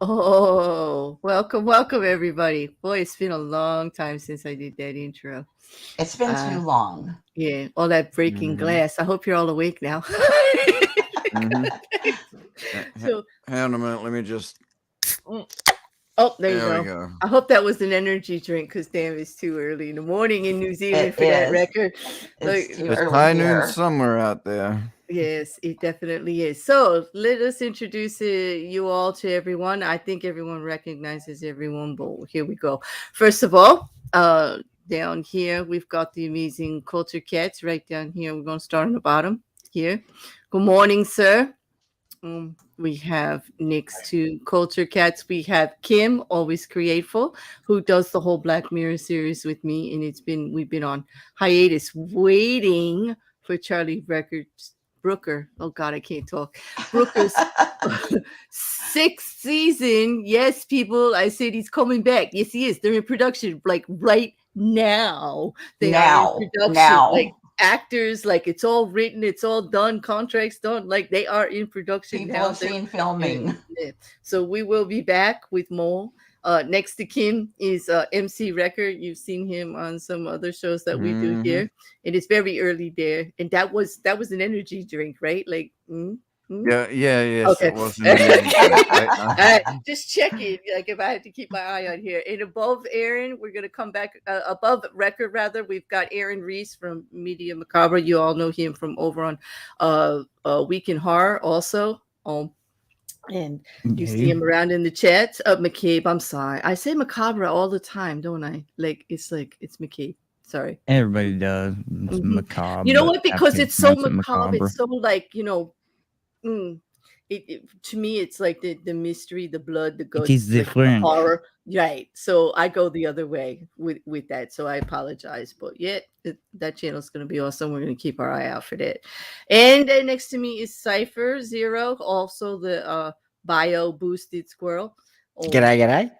Oh, welcome everybody. Boy, it's been a long time since I did that intro. It's been too long. Yeah, all that breaking Mhm. glass. I hope you're all awake now. Mhm. So, Hang on a minute. Let me just. oh, there you There we go. go. I hope that was an energy drink because damn, it's too early in the morning in New Zealand It for that is. record. It's Like, too It's early high noon here. somewhere out there. yes, it definitely is. So let us introduce you all to everyone. I think everyone recognizes everyone, but here we go. First of all, down here we've got the amazing Culture Cats right down here. We're going to start on the bottom here. Good morning, sir. We have next to Culture Cats, we have Kim, always Createful, who does the whole Black Mirror series with me, and we've been on hiatus waiting for Charlie Brooker. Oh God, I can't talk. Brooker's sixth season. Yes, people, I said he's coming back. Yes, he is. They're in production, like right now. They are in production, like actors, like it's all written, it's all done, contracts done, like they are in production People now. have seen filming. Yeah. So we will be back with more. Next to Kim is MC Record. You've seen him on some other shows that we do here. It is very early there, and that was an energy drink, right? Like, Yes, okay. it was an energy drink, right? All right, just checking. Like if I had to keep my eye on here. And above Aaron, we're gonna come back above Record rather. We've got Aaron Reece from Media Macabre. You all know him from over on Week in Horror also. And you see him around in the chat. McCabe, I'm sorry. I say Macabre all the time, don't I? Like it's McCabe. Sorry. Everybody does. It's macabre. You know what? Because it's so macabre. macabre. It's so like, to me it's like the mystery, the blood, the guts, It is like different. the horror, right? So I go the other way with that, so I apologize, but yeah, that channel is going to be awesome. We're going to keep our eye out for that. And next to me is Cypher Zero, also the bio boosted squirrel. G'day.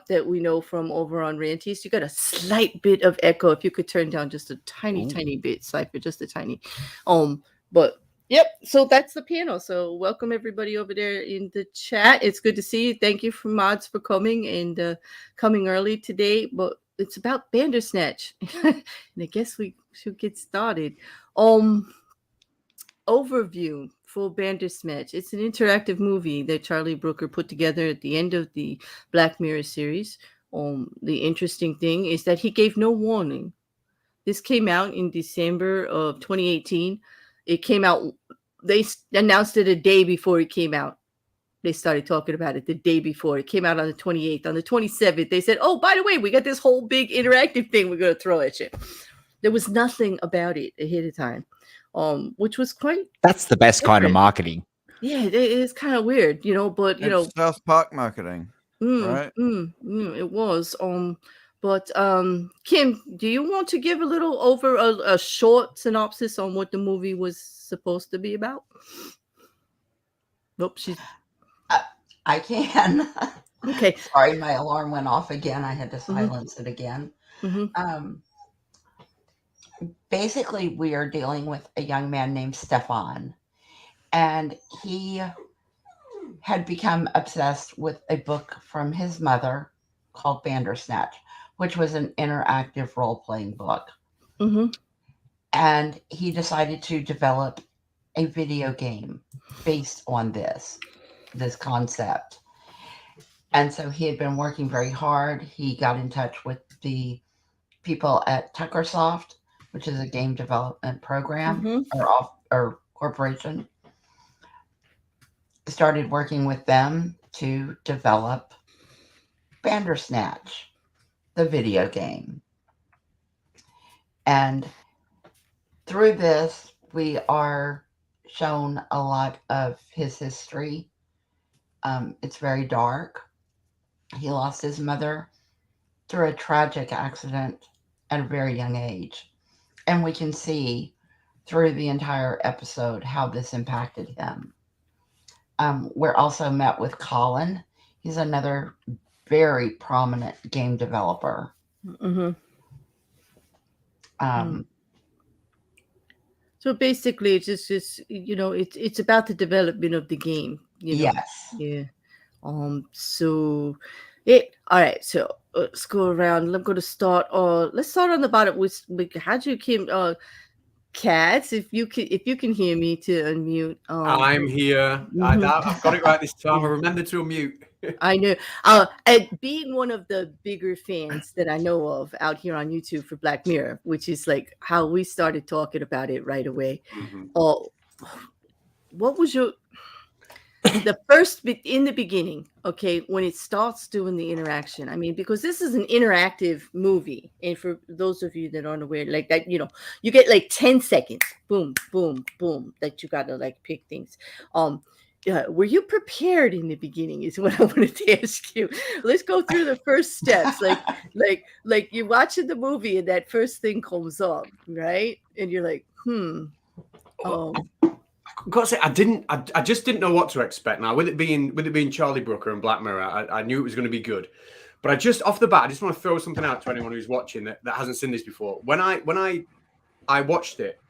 That we know from over on Ranties. You got a slight bit of echo. If you could turn down just a tiny bit, Cypher, just a tiny. But yep, so that's the panel. So welcome everybody over there in the chat. It's good to see you. Thank you for mods for coming and coming early today. But it's about Bandersnatch. And I guess we should get started. Overview for Bandersnatch. It's an interactive movie that Charlie Brooker put together at the end of the Black Mirror series. The interesting thing is that he gave no warning. This came out in December of 2018. It came out, they announced it a day before it came out. They started talking about it the day before. It came out on the 28th. On the 27th, they said, oh, by the way, we got this whole big interactive thing we're going to throw at you. There was nothing about it ahead of time, which was quite... That's the best kind of marketing. Yeah, it is kind of weird, but, it's South Park marketing, right? It was. But Kim, do you want to give a little a short synopsis on what the movie was supposed to be about? Nope, I can. Okay. Sorry, my alarm went off again. I had to silence it again. Basically, we are dealing with a young man named Stefan, and he had become obsessed with a book from his mother called Bandersnatch, which was an interactive role-playing book. And he decided to develop a video game based on this concept. And so he had been working very hard. He got in touch with the people at Tuckersoft, which is a game development program or corporation. Started working with them to develop Bandersnatch, the video game. And through this, we are shown a lot of his history. It's very dark. He lost his mother through a tragic accident at a very young age. And we can see through the entire episode how this impacted him. We're also met with Colin. He's another very prominent game developer. So basically, it's just it's about the development of the game. Yes. Yeah. So all right, so let's go around. I'm going to start. Let's start on the bottom. How'd you Kim? Cats, if you can hear me, to unmute. I'm here. I've got it right this time. I remember to unmute. I know. And being one of the bigger fans that I know of out here on YouTube for Black Mirror, which is like how we started talking about it right away. Mm-hmm. What was the first bit in the beginning? Okay, when it starts doing the interaction. I mean, because this is an interactive movie, and for those of you that aren't aware, like that, you get like 10 seconds, boom, boom, boom, that you gotta like pick things. Were you prepared in the beginning is what I wanted to ask you. Let's go through the first steps. Like you're watching the movie and that first thing comes up, right? And you're like, I've got to say, I just didn't know what to expect. Now, with it being Charlie Brooker and Black Mirror, I knew it was going to be good. But I just, off the bat, I just want to throw something out to anyone who's watching that hasn't seen this before. When I watched it,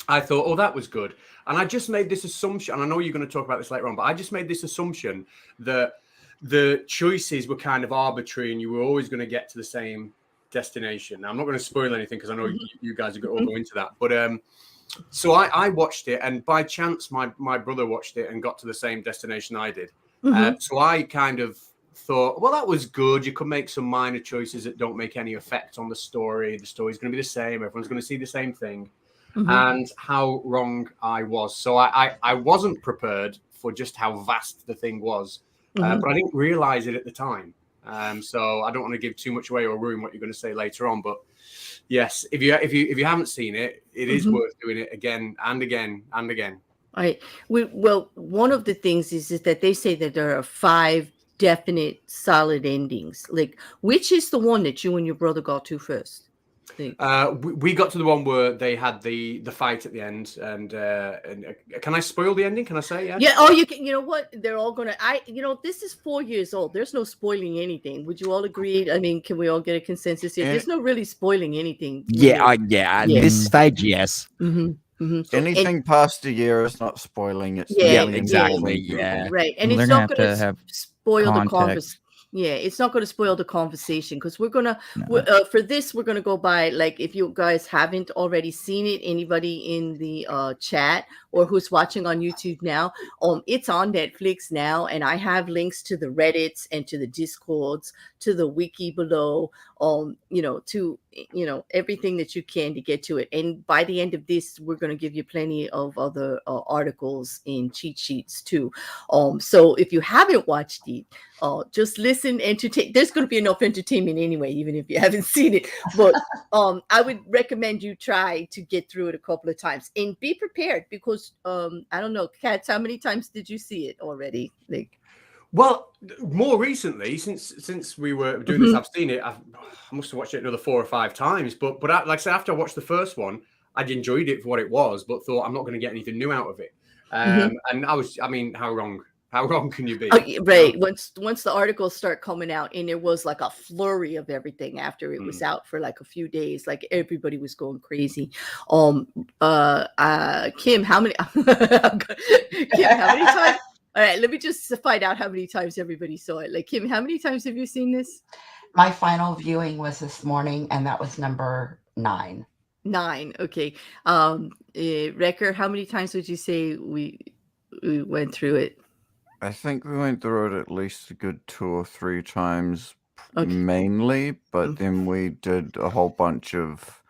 I thought, oh, that was good. And I just made this assumption, and I know you're going to talk about this later on, but I just made this assumption that the choices were kind of arbitrary and you were always going to get to the same destination. Now, I'm not going to spoil anything because I know you guys are all go into that. But so I watched it, and by chance, my brother watched it and got to the same destination I did. So I kind of thought, well, that was good. You could make some minor choices that don't make any effect on the story. The story's going to be the same. Everyone's going to see the same thing. And how wrong I was. So I wasn't prepared for just how vast the thing was, but I didn't realize it at the time. So I don't want to give too much away or ruin what you're going to say later on. But yes, if you haven't seen it, it is worth doing it again and again and again. All right. Well, one of the things is that they say that there are 5 definite solid endings. Like, which is the one that you and your brother got to first? We got to the one where they had the fight at the end, and can I spoil the ending? Can I say yeah? Oh, you can. You know what? They're all gonna. This is 4 years old. There's no spoiling anything. Would you all agree? I mean, can we all get a consensus here? There's no really spoiling anything. At this stage, yes. Anything past a year is not spoiling. It's exactly. Right, and it's not going to spoil the conversation. Yeah, it's not going to spoil the conversation because we're going to, for this, we're going to go by, like, if you guys haven't already seen it, anybody in the chat or who's watching on YouTube now, it's on Netflix now. And I have links to the Reddits and to the Discords, to the wiki below, to, everything that you can to get to it. And by the end of this, we're going to give you plenty of other articles and cheat sheets too. So if you haven't watched it, just listen, entertain. There's going to be enough entertainment anyway, even if you haven't seen it. But I would recommend you try to get through it a couple of times and be prepared because I don't know, Katz, how many times did you see it already? Like, well, more recently, since we were doing this, I've seen it. I must have watched it another 4 or 5 times. But like I said, after I watched the first one, I enjoyed it for what it was, but thought I'm not going to get anything new out of it. And how wrong can you be? Right. Once the articles start coming out, and there was like a flurry of everything after it was out for like a few days, like everybody was going crazy. Kim, how many? Kim, how many times? All right, let me just find out how many times everybody saw it. Like, Kim, how many times have you seen this? My final viewing was this morning, and that was number 9. 9. Okay. Wrecker, how many times would you say we went through it? I think we went through it at least a good 2 or 3 times, mainly, but then we did a whole bunch of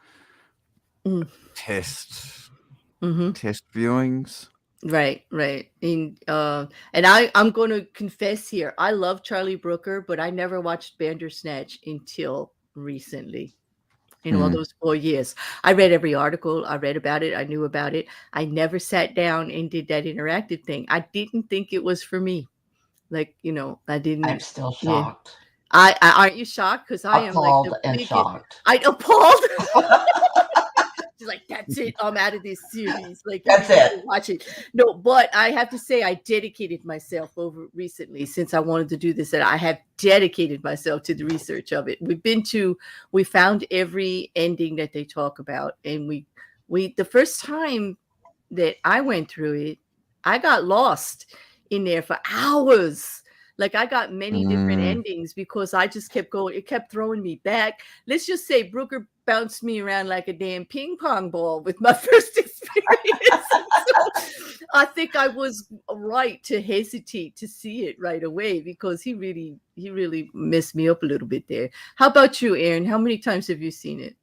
test viewings. Right. And I'm going to confess here, I love Charlie Brooker, but I never watched Bandersnatch until recently. In all those 4 years, I read every article. I read about it. I knew about it. I never sat down and did that interactive thing. I didn't think it was for me. Like, I didn't. I'm still shocked. I aren't you shocked? Because I am like the biggest. Shocked. I appalled. She's like, that's it. I'm out of this series. Like, that's it. Watch it. No, but I have to say, I dedicated myself over recently since I wanted to do this. And I have dedicated myself to the research of it. We found every ending that they talk about, and we the first time that I went through it, I got lost in there for hours. Like I got many different endings because I just kept going. It kept throwing me back. Let's just say Brooker bounced me around like a damn ping pong ball with my first experience. So I think I was right to hesitate to see it right away because he really messed me up a little bit there. How about you, Aaron? How many times have you seen it?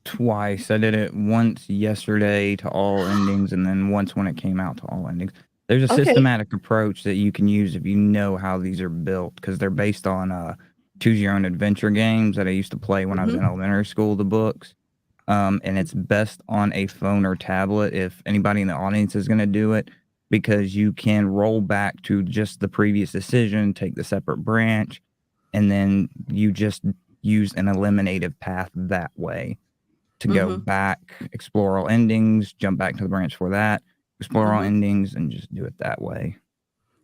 Twice. I did it once yesterday to all endings, and then once when it came out to all endings. There's a systematic approach that you can use if you know how these are built, because they're based on choose your own adventure games that I used to play when I was in elementary school, the books. And it's best on a phone or tablet if anybody in the audience is going to do it, because you can roll back to just the previous decision, take the separate branch, and then you just use an eliminative path that way to go back, explore all endings, jump back to the branch for that, explore all endings, and just do it that way.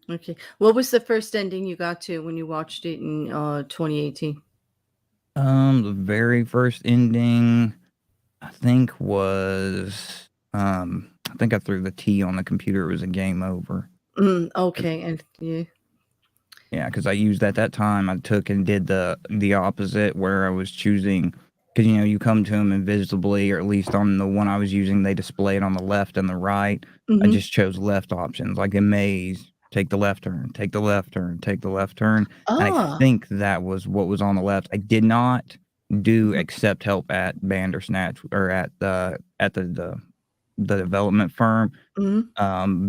Okay. What was the first ending you got to when you watched it in 2018? The very first ending, I think was, I think I threw the T on the computer. It was a game over. Okay. And yeah, because I used at that time, I took and did the opposite, where I was choosing, because, you know, you come to them invisibly, or at least on the one I was using, they display it on the left and the right. I just chose left options, like in Maze, take the left turn, take the left turn, take the left turn. And I think that was what was on the left. I did not do accept help at Bandersnatch or at the development firm,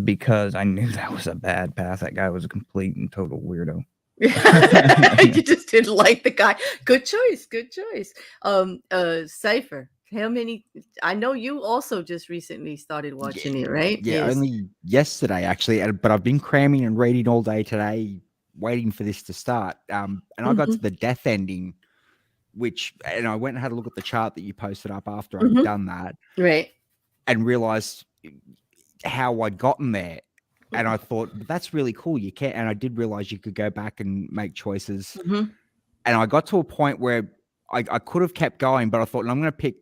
because I knew that was a bad path. That guy was a complete and total weirdo. You just didn't like the guy. Good choice. Cypher, how many? I know you also just recently started watching it, right? Yeah, only yesterday actually, but I've been cramming and reading all day today, waiting for this to start. And I got to the death ending, and I went and had a look at the chart that you posted up after I'd done that, right, and realized how I'd gotten there. And I thought, that's really cool. You can, and I did realize you could go back and make choices. And I got to a point where I could have kept going, but I thought, I'm going to pick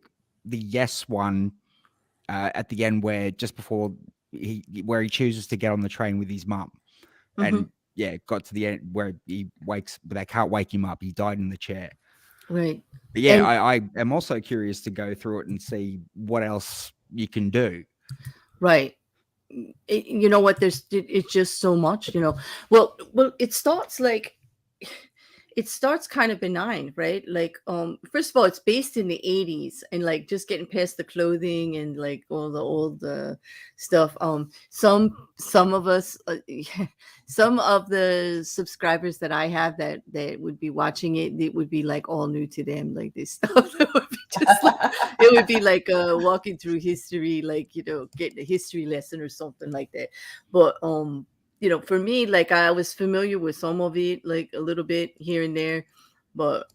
the yes one at the end, where just before he chooses to get on the train with his mum. And yeah, got to the end where he wakes, but they can't wake him up. He died in the chair. Right. But yeah, I am also curious to go through it and see what else you can do. Right. You know what? It's just so much. You know. Well, it starts kind of benign, right? Like, first of all, it's based in the 80s, and like just getting past the clothing and like all the old stuff. Some of us, some of the subscribers that I have that would be watching it would be like all new to them, like this stuff. It would be like walking through history, like, you know, getting a history lesson or something like that. But you know, for me, like I was familiar with some of it, like a little bit here and there, but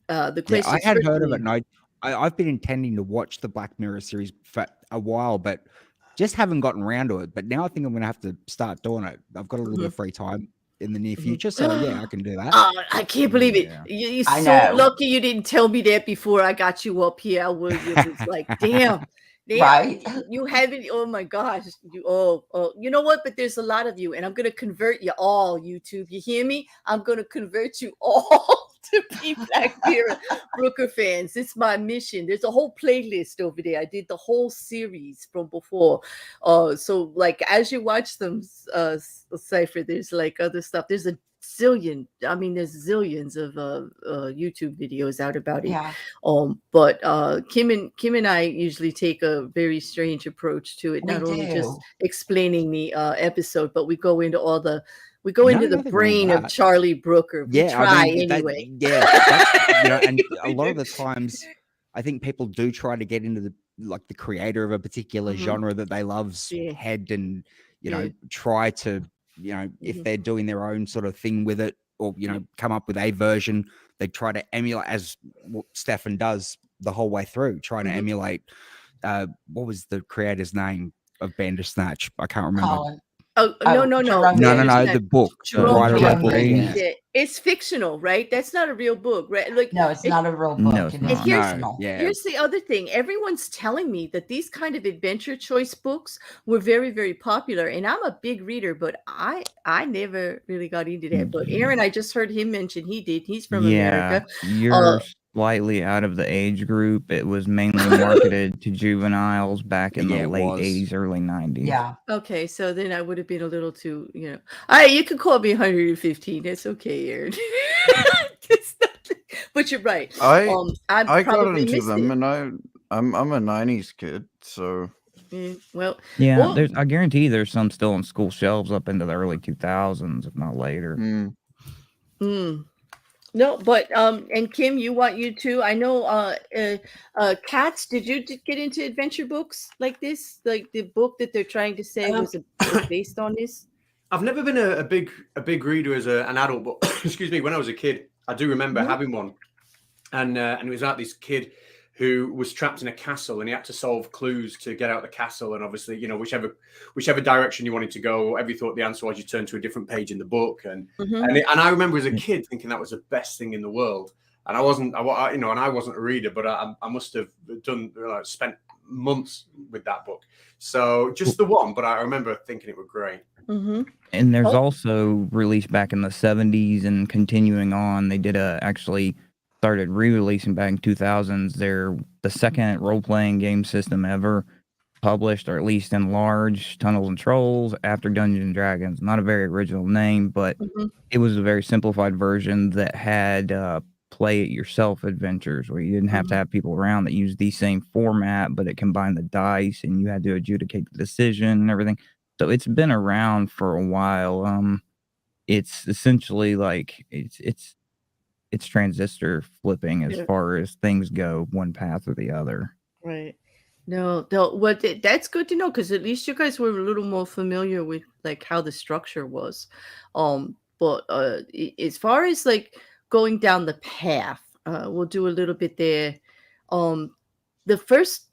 the question. I had heard of it, and I've been intending to watch the Black Mirror series for a while, but just haven't gotten around to it. But now I think I'm going to have to start doing it. I've got a little bit of free time in the near future, so yeah, I can do that. I can't believe it. You're so lucky you didn't tell me that before I got you up here. I was like, damn. Right. You haven't. Oh my gosh. You know what? But there's a lot of you, and I'm gonna convert you all, YouTube. You hear me? I'm gonna convert you all to be Black Mirror Brooker fans. It's my mission. There's a whole playlist over there. I did the whole series from before. So like as you watch them, Cypher, there's like other stuff. There's a zillion. I mean, there's zillions of YouTube videos out about it. Yeah. But Kim and I usually take a very strange approach to it. Not only just explaining the episode, but we go into the brain of Charlie Brooker. We try anyway. And a lot of the times, I think people do try to get into the creator of a particular genre that they love's head, and try to. If they're doing their own sort of thing with it, or, come up with a version, they try to emulate, as Stefan does the whole way through, trying to emulate, what was the creator's name of Bandersnatch? I can't remember. Oh, no. Jerome No. The book. Jerome Writer Jerome of the Haynes. book. It's fictional, right? That's not a real book, right? Like, No, it's not a real book. No, It it's is not. fictional. Yeah. Here's the other thing. Everyone's telling me that these kind of adventure choice books were very, very popular. And I'm a big reader, but I never really got into that. But Aaron, I just heard him mention he did. He's from America. You're slightly out of the age group. It was mainly marketed to juveniles back in the late 80s, early 90s. Yeah. Okay, so then I would have been a little too, All right, you can call me 115. That's okay, Aaron. But you're right. I I got into them, and I'm a '90s kid, so well, I guarantee there's some still on school shelves up into the early 2000s, if not later. No, but and Kim, you too. I know Katz, did you get into adventure books like this? Like the book that they're trying to say was based on this? I've never been a big reader as an adult, but excuse me, when I was a kid, I do remember having one, and it was about this kid who was trapped in a castle, and he had to solve clues to get out the castle. And obviously, whichever direction you wanted to go, whatever you thought the answer was, you turned to a different page in the book. And I remember as a kid thinking that was the best thing in the world. And I wasn't a reader, but I must have spent months with that book. So just the one, but I remember thinking it was great. And there's also released back in the 70s and continuing on. They did actually started re-releasing back in 2000s. They're the second role-playing game system ever published, or at least enlarged, Tunnels and Trolls after Dungeons and Dragons. Not a very original name, but it was a very simplified version that had play it yourself adventures where you didn't have to have people around, that used the same format, but it combined the dice and you had to adjudicate the decision and everything. So it's been around for a while. It's essentially like it's transistor flipping as far as things go, one path or the other. Right. No, that's good to know, because at least you guys were a little more familiar with like how the structure was. But as far as like going down the path, we'll do a little bit there. The first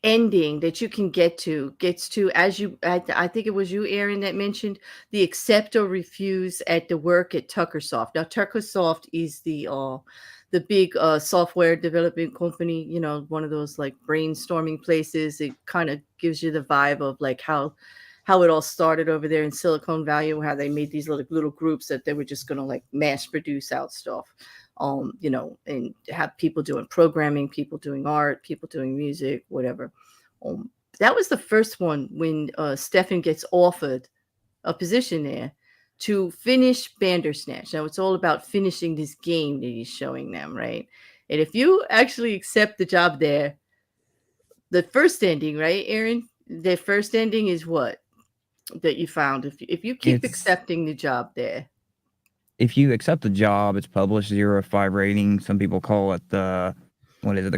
ending that you can gets to, as you, I think it was you, Aaron, that mentioned the accept or refuse at the work at Tuckersoft. Now, Tuckersoft is the big software development company, one of those like brainstorming places. It kind of gives you the vibe of like how it all started over there in Silicon Valley, how they made these little groups that they were just going to like mass produce out stuff. And have people doing programming, people doing art, people doing music, whatever. That was the first one when Stefan gets offered a position there to finish Bandersnatch. Now it's all about finishing this game that he's showing them, right? And if you actually accept the job there, the first ending, right, Aaron? The first ending is what that you found. If you keep accepting the job there. If you accept the job, it's published 0 of 5 rating. Some people call it the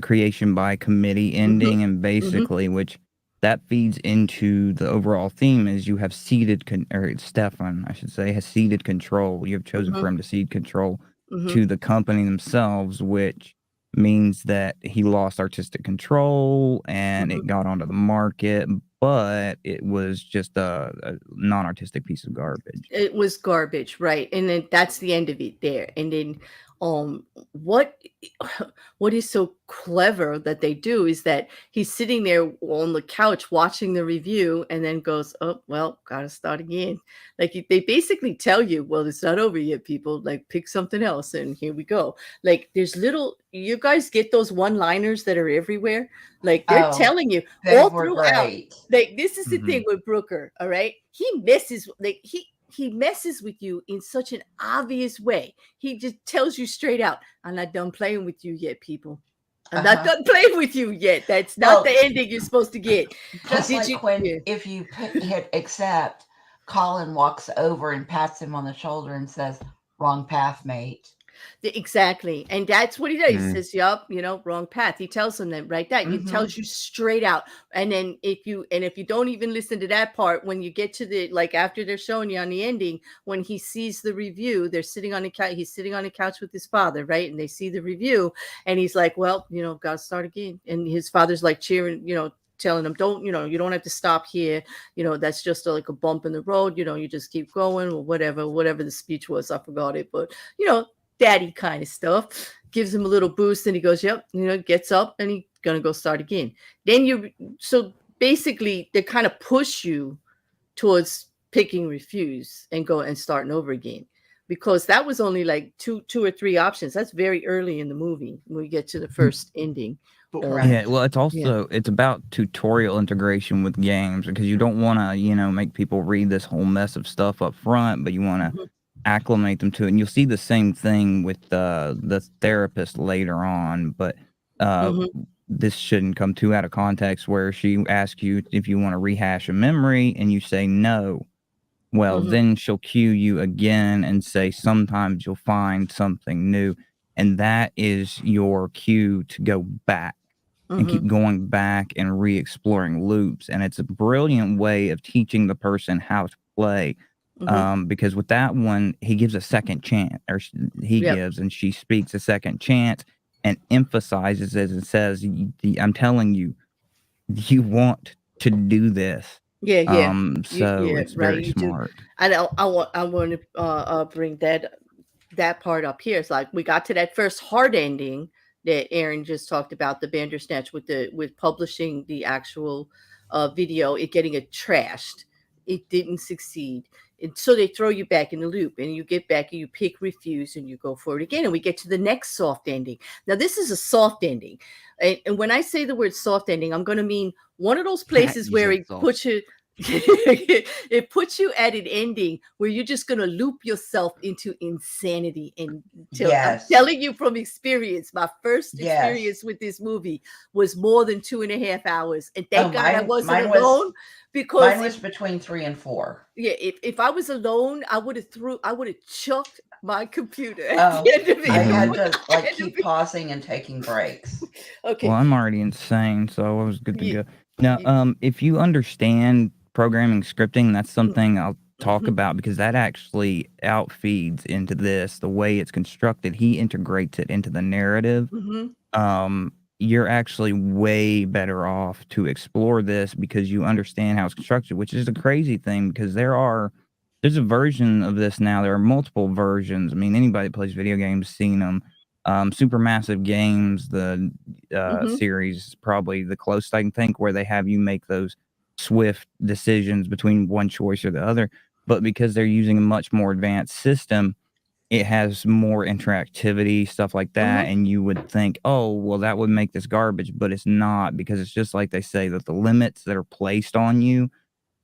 creation by committee ending, and basically, which that feeds into the overall theme is you have Stefan, I should say, has ceded control. You have chosen for him to cede control to the company themselves, which means that he lost artistic control and it got onto the market, but it was just a non-artistic piece of garbage. It was garbage, right? And then that's the end of it there. And then what is so clever that they do is that he's sitting there on the couch watching the review and then goes, oh, well, gotta start again. Like they basically tell you, well, it's not over yet, people, like pick something else and here we go. Like there's you guys get those one-liners that are everywhere. Like they're telling you all throughout. Like this is the thing with Brooker, all right? He messes with you in such an obvious way. He just tells you straight out, I'm not done playing with you yet, people. I'm not done playing with you yet. That's not the ending you're supposed to get. Just if you hit accept, Colin walks over and pats him on the shoulder and says, wrong path, mate. Exactly. And that's what he does. He says, yup, wrong path. He tells them that right there. He tells you straight out. And then if you don't even listen to that part, when you get to after they're showing you on the ending, when he sees the review, they're sitting on the couch. He's sitting on the couch with his father, right? And they see the review and he's like, well, gotta start again. And his father's like cheering, telling them, don't, you don't have to stop here. That's just like a bump in the road. You just keep going, or whatever the speech was. I forgot it, but daddy kind of stuff. Gives him a little boost, and he goes, yep, gets up, and he's gonna go start again. So basically they kind of push you towards picking refuse and go and starting over again, because that was only like two or three options. That's very early in the movie when we get to the first ending. Correct. Well, it's also it's about tutorial integration with games, because you don't want to make people read this whole mess of stuff up front, but you want to acclimate them to it. And you'll see the same thing with the therapist later on, but this shouldn't come too out of context, where she asks you if you want to rehash a memory and you say no. Well, then she'll cue you again and say, sometimes you'll find something new. And that is your cue to go back and keep going back and re-exploring loops. And it's a brilliant way of teaching the person how to play. Because with that one, he gives a second chance, or gives, and she speaks a second chance and emphasizes it and says, I'm telling you, you want to do this. So it's very smart. And I want to bring that part up here. It's like we got to that first hard ending that Aaron just talked about, the Bandersnatch, with publishing the actual video, it getting it trashed. It didn't succeed. And so they throw you back in the loop, and you get back and you pick refuse and you go for it again. And we get to the next soft ending. Now, this is a soft ending. And when I say the word soft ending, I'm going to mean one of those places where it puts you, it puts you at an ending where you're just going to loop yourself into insanity. And I'm telling you from experience, my first experience with this movie was more than 2.5 hours. And thank God I wasn't alone. Because mine was between 3 and 4. Yeah, if I was alone, I would have chucked my computer at the end of it. I had to keep pausing and taking breaks. Okay. Well, I'm already insane, so I was good to go. Now, if you understand programming scripting, that's something I'll talk about, because that actually outfeeds into this. The way it's constructed, he integrates it into the narrative. You're actually way better off to explore this because you understand how it's constructed, which is a crazy thing, because there's a version of this now. There are multiple versions. I mean, anybody that plays video games seen them. Supermassive Games, the series, is probably the closest I can think, where they have you make those swift decisions between one choice or the other. But because they're using a much more advanced system, it has more interactivity, stuff like that. And you would think, oh, well, that would make this garbage, but it's not, because it's just like they say, that the limits that are placed on you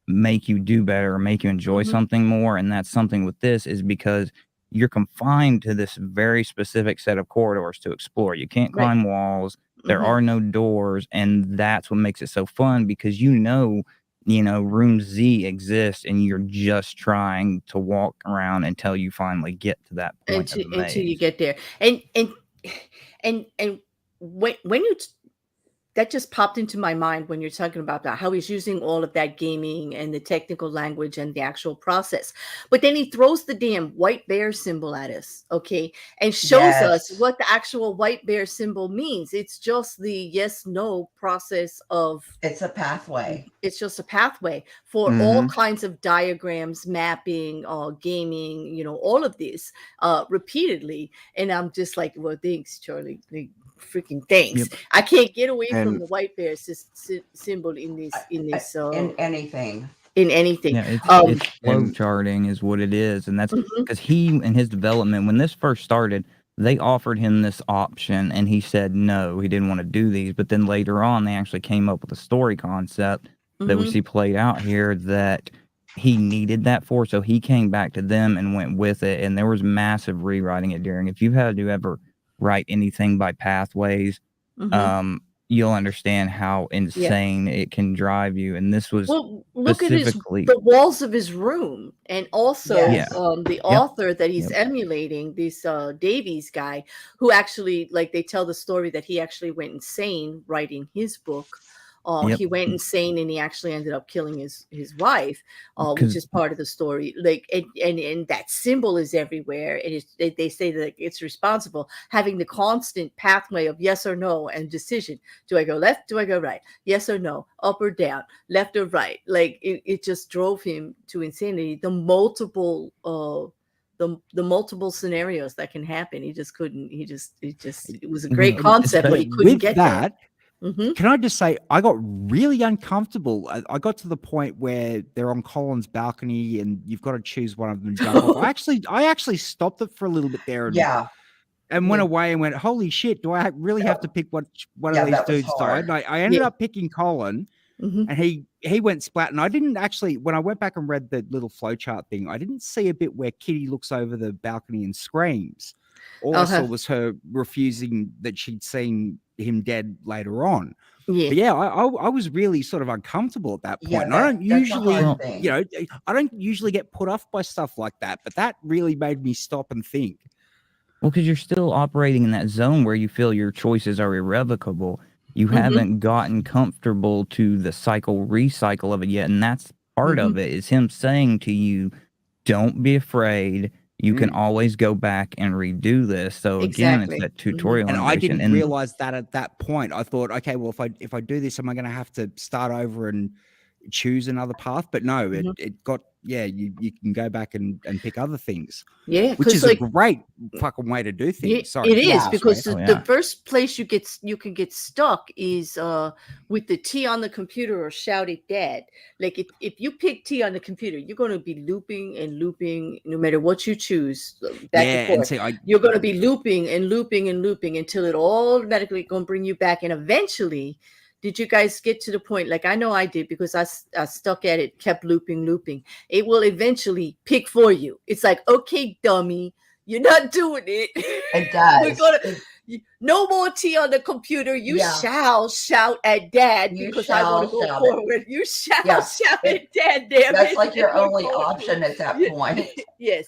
make you do better, or make you enjoy something more. And that's something with this, is because you're confined to this very specific set of corridors to explore. You can't climb walls. There are no doors. And that's what makes it so fun, because room Z exists, and you're just trying to walk around until you finally get to that point until you get there. And when you that just popped into my mind when you're talking about that, how he's using all of that gaming and the technical language and the actual process. But then he throws the damn white bear symbol at us, okay, and shows us what the actual white bear symbol means. It's just the yes-no process of... It's a pathway. It's just a pathway for all kinds of diagrams, mapping, gaming, all of this repeatedly. And I'm just like, well, thanks, Charlie. Freaking thanks. I can't get away from the white bear symbol in this in anything. Yeah, it's flow charting is what it is. And that's because he, in his development, when this first started, they offered him this option and he said no, he didn't want to do these. But then later on, they actually came up with a story concept that we see played out here that he needed that for. So he came back to them and went with it. And there was massive rewriting it during. If you've had to ever write anything by pathways, you'll understand how insane it can drive you. And this was look at the walls of his room, and also the author that he's emulating, this Davies guy, who actually, like, they tell the story that he actually went insane writing his book. He went insane and he actually ended up killing his wife, which is part of the story. Like, and that symbol is everywhere, and they say that it's responsible, having the constant pathway of yes or no and decision. Do I go left? Do I go right? Yes or no? Up or down? Left or right? Like, it just drove him to insanity. The multiple scenarios that can happen. He just couldn't. It was a great concept, but he couldn't get that. Can I just say, I got really uncomfortable. I got to the point where they're on Colin's balcony and you've got to choose one of them. I actually stopped it for a little bit there and went away and went, holy shit, do I really have to pick one of these dudes? And I ended up picking Colin, and he went splat. And I didn't actually, when I went back and read the little flowchart thing, I didn't see a bit where Kitty looks over the balcony and screams. All I saw was her refusing that she'd seen him dead later on. But I was really sort of uncomfortable at that point. I don't usually, I don't usually get put off by stuff like that, but that really made me stop and think. Well, because you're still operating in that zone where you feel your choices are irrevocable. You haven't gotten comfortable to the recycle of it yet, and that's part of it. Is him saying to you, "Don't be afraid. You can always go back and redo this." So again, it's that tutorial. And I didn't realize that at that point. I thought, okay, well, if I do this, am I going to have to start over and choose another path? But no, it got you can go back and pick other things. Which is a great fucking way to do things. Sorry, it is, because the first place you can get stuck is with the T on the computer or shout it dead. Like if you pick T on the computer, you're going to be looping and looping no matter what you choose. Back and forth. You're going to be looping and looping and looping until it automatically going to bring you back, and eventually. Did you guys get to the point? Like, I know I did, because I stuck at it, kept looping. It will eventually pick for you. It's like, okay, dummy, you're not doing it. It does. We're gonna no more T on the computer. You shall shout at Dad because I want to go forward. You shall shout at Dad. Damn, that's like your only option at that point. Yes,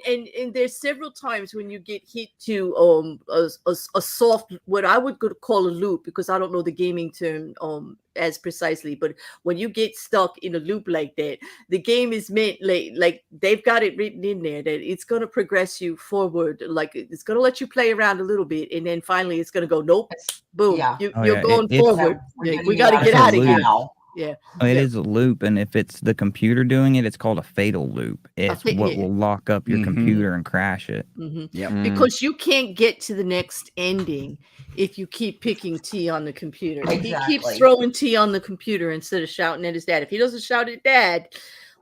and there's several times when you get hit to a soft, what I would call a loop, because I don't know the gaming term as precisely, but when you get stuck in a loop like that, the game is meant like they've got it written in there that it's going to progress you forward, like it's going to let you play around a little bit, and then finally it's going to go nope, boom, you're going forward. We got to get out of here now. It is a loop, and if it's the computer doing it, it's called a fatal loop. It's what will lock up your computer and crash it. Because you can't get to the next ending if you keep picking T on the computer. If he keeps throwing T on the computer instead of shouting at his dad. If he doesn't shout at Dad,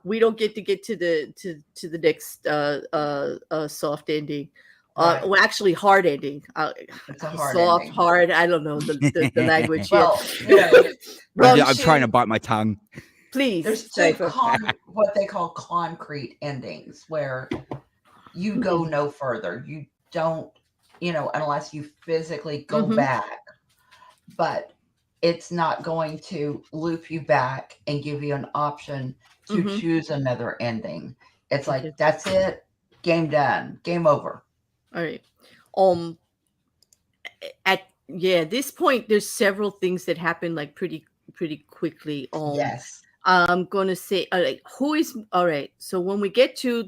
we don't get to the next soft ending. Well, actually, hard ending. It's a hard soft, ending. Hard. I don't know the language. I'm trying to bite my tongue. Please. There's what they call concrete endings, where you go no further. You don't, unless you physically go back. But it's not going to loop you back and give you an option to choose another ending. It's like, that's it. Game done. Game over. All right. At this point, there's several things that happen like pretty quickly. Yes. I'm going to say, who is all right. So when we get to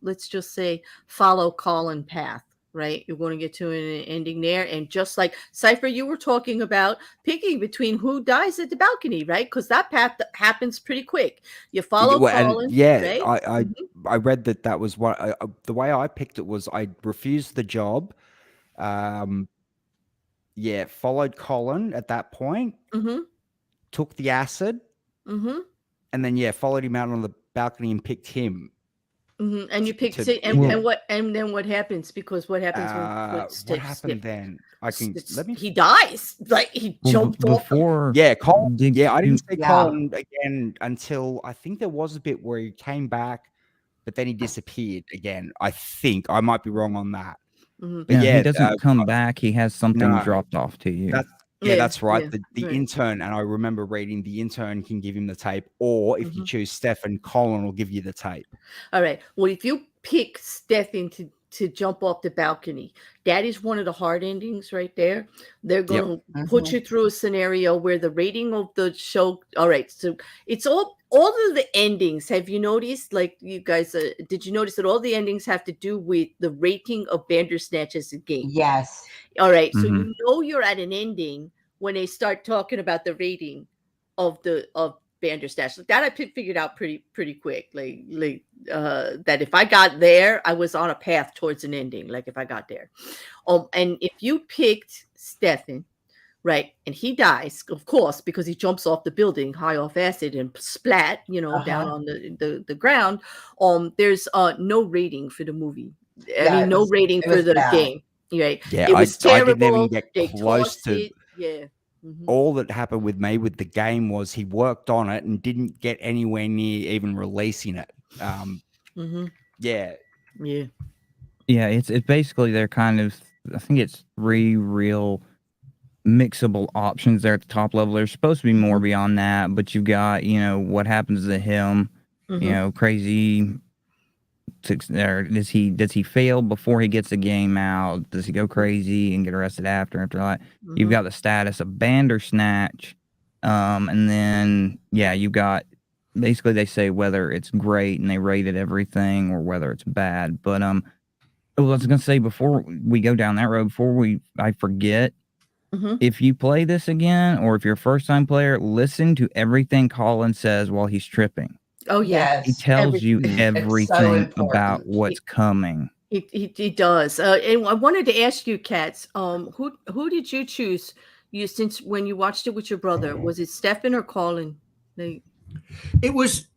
let's just say follow Colin path, right? You're going to get to an ending there, and just like Cypher, you were talking about picking between who dies at the balcony, right? Because that path happens pretty quick. You follow Colin. Right? I read that was what the way I picked it was I refused the job. Followed Colin at that point. Took the acid. And then followed him out on the balcony and picked him. And you picked it, and then what happens? Because what happens what happened then? He dies. Like he jumped off. Colin. I didn't see Colin again until I think there was a bit where he came back, but then he disappeared again. I think I might be wrong on that. But he doesn't come back. He has something dropped off to you. That's right. The intern, and I remember reading the intern can give him the tape, or if you choose Stefan, Colin will give you the tape. All right. Well, if you pick Stefan to jump off the balcony. That is one of the hard endings right there. They're going to put you through a scenario where the rating of the show. All right, so it's all of the endings. Have you noticed? Like you guys, did you notice that all the endings have to do with the rating of Bandersnatch as a game? Yes. All right, so you know you're at an ending when they start talking about the rating of Bandersnatch. That I figured out pretty quick. Like that if I got there, I was on a path towards an ending. Like if I got there, and if you picked Stefan, right, and he dies, of course, because he jumps off the building high off acid and splat, down on the ground. There's no rating for the movie. I mean, no rating for the game. Right? Yeah, it was terrible. I didn't even get close to it. Yeah. All that happened with me with the game was he worked on it and didn't get anywhere near even releasing it. Yeah. It's basically they're kind of, I think it's 3 real mixable options there at the top level. There's supposed to be more beyond that, but you've got what happens to him, crazy. Or does he fail before he gets the game out? Does he go crazy and get arrested after that? You've got the status of Bandersnatch, and then you've got basically they say whether it's great and they rated everything or whether it's bad. But I was gonna say before we go down that road, I forget, if you play this again or if you're a first time player, listen to everything Colin says while he's tripping. Oh yeah, yes. He tells you everything about what's coming. He does. And I wanted to ask you, Cats, who did you choose? Since when you watched it with your brother, was it Stefan or Colin? It was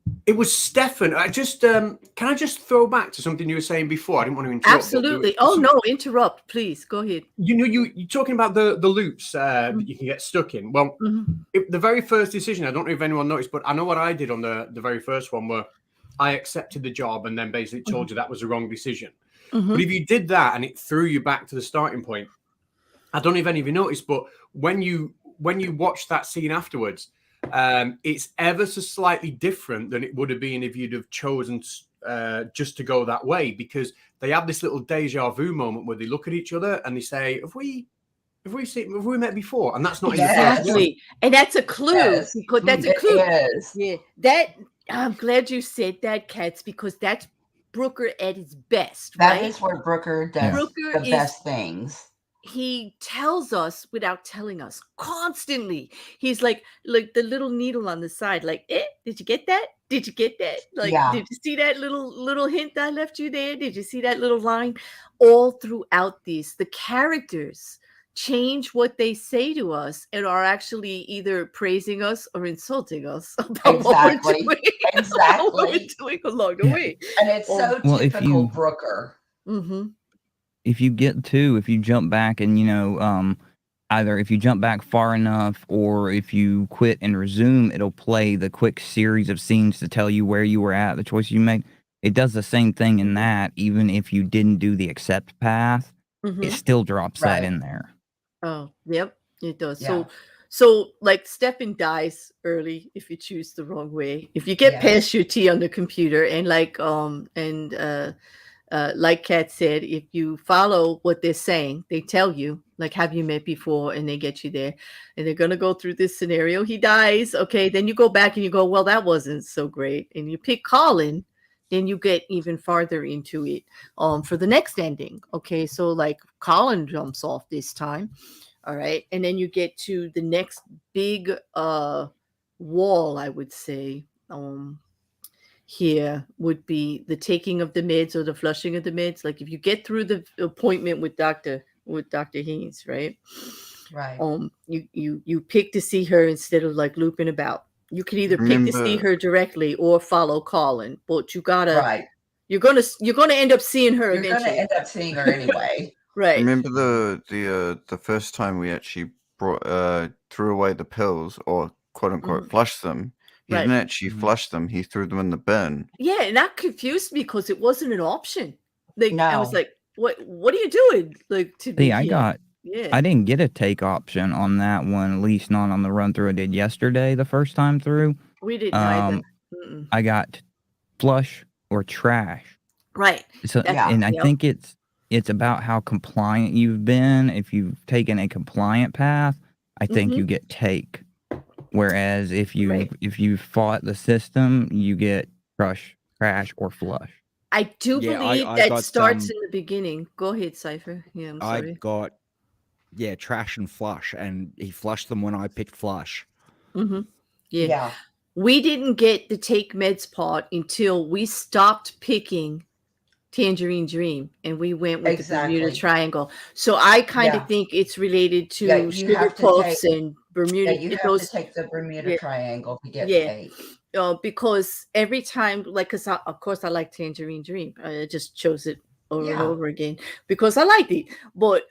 Stefan. I just can I just throw back to something you were saying before? I didn't want to interrupt. Absolutely. No, interrupt, please. Go ahead. You're talking about the loops that you can get stuck in. Well, the very first decision, I don't know if anyone noticed, but I know what I did on the very first one, where I accepted the job and then basically told you that was the wrong decision. But if you did that and it threw you back to the starting point, I don't know if any of you noticed, but when you watch that scene afterwards, it's ever so slightly different than it would have been if you'd have chosen just to go that way, because they have this little deja vu moment where they look at each other and they say, have we met before? And that's not exactly. And that's a clue. Yes. Because that's a clue. Yes. Yeah. That I'm glad you said that, Cats, because that's Brooker at his best. That right? is where Brooker does the best things. He tells us without telling us constantly. He's like the little needle on the side, like, did you get that? Did you get that? Like, did you see that little hint I left you there? Did you see that little line? All throughout these, the characters change what they say to us and are actually either praising us or insulting us about what we're doing. Exactly. What we're doing along the way. And it's so typical Brooker. If you jump back and either if you jump back far enough or if you quit and resume, it'll play the quick series of scenes to tell you where you were at, the choice you made. It does the same thing in that. Even if you didn't do the accept path, it still drops that in there. Oh, yep, it does. Yeah. So like Stefan dies early if you choose the wrong way. If you get past your T on the computer, and like Kat said, if you follow what they're saying, they tell you, like, have you met before? And they get you there. And they're going to go through this scenario. He dies. Okay. Then you go back and you go, well, that wasn't so great. And you pick Colin. Then you get even farther into it for the next ending. Okay. So like Colin jumps off this time. All right. And then you get to the next big wall, I would say. Here would be the taking of the meds or the flushing of the meds. Like if you get through the appointment with Dr. Haynes, right? Right. You pick to see her instead of like looping about. You can either pick to see her directly or follow Colin, but you gotta you're gonna end up seeing her eventually. You're gonna end up seeing her anyway. Right. Remember the first time we actually threw away the pills, or quote unquote flushed them. He didn't actually flush them. He threw them in the bin. Yeah, and that confused me because it wasn't an option. Like I was like, what are you doing? Like to be I didn't get a take option on that one, at least not on the run through I did yesterday the first time through. We didn't either. I got flush or trash. Right. So I think it's it's about how compliant you've been. If you've taken a compliant path, I think you get take. Whereas if you fought the system, you get crash, or flush. I do Yeah, believe I that got, starts in the beginning. Go ahead, Cypher. Yeah, I'm I sorry. got trash and flush, and he flushed them when I picked flush. Yeah. We didn't get the take meds part until we stopped picking Tangerine Dream and we went with the Bermuda Triangle. So I kind of think it's related to sugar puffs and Bermuda. You have to take the Bermuda Triangle to get take. Because every time, like, because of course I like Tangerine Dream. I just chose it over and over again because I liked it. But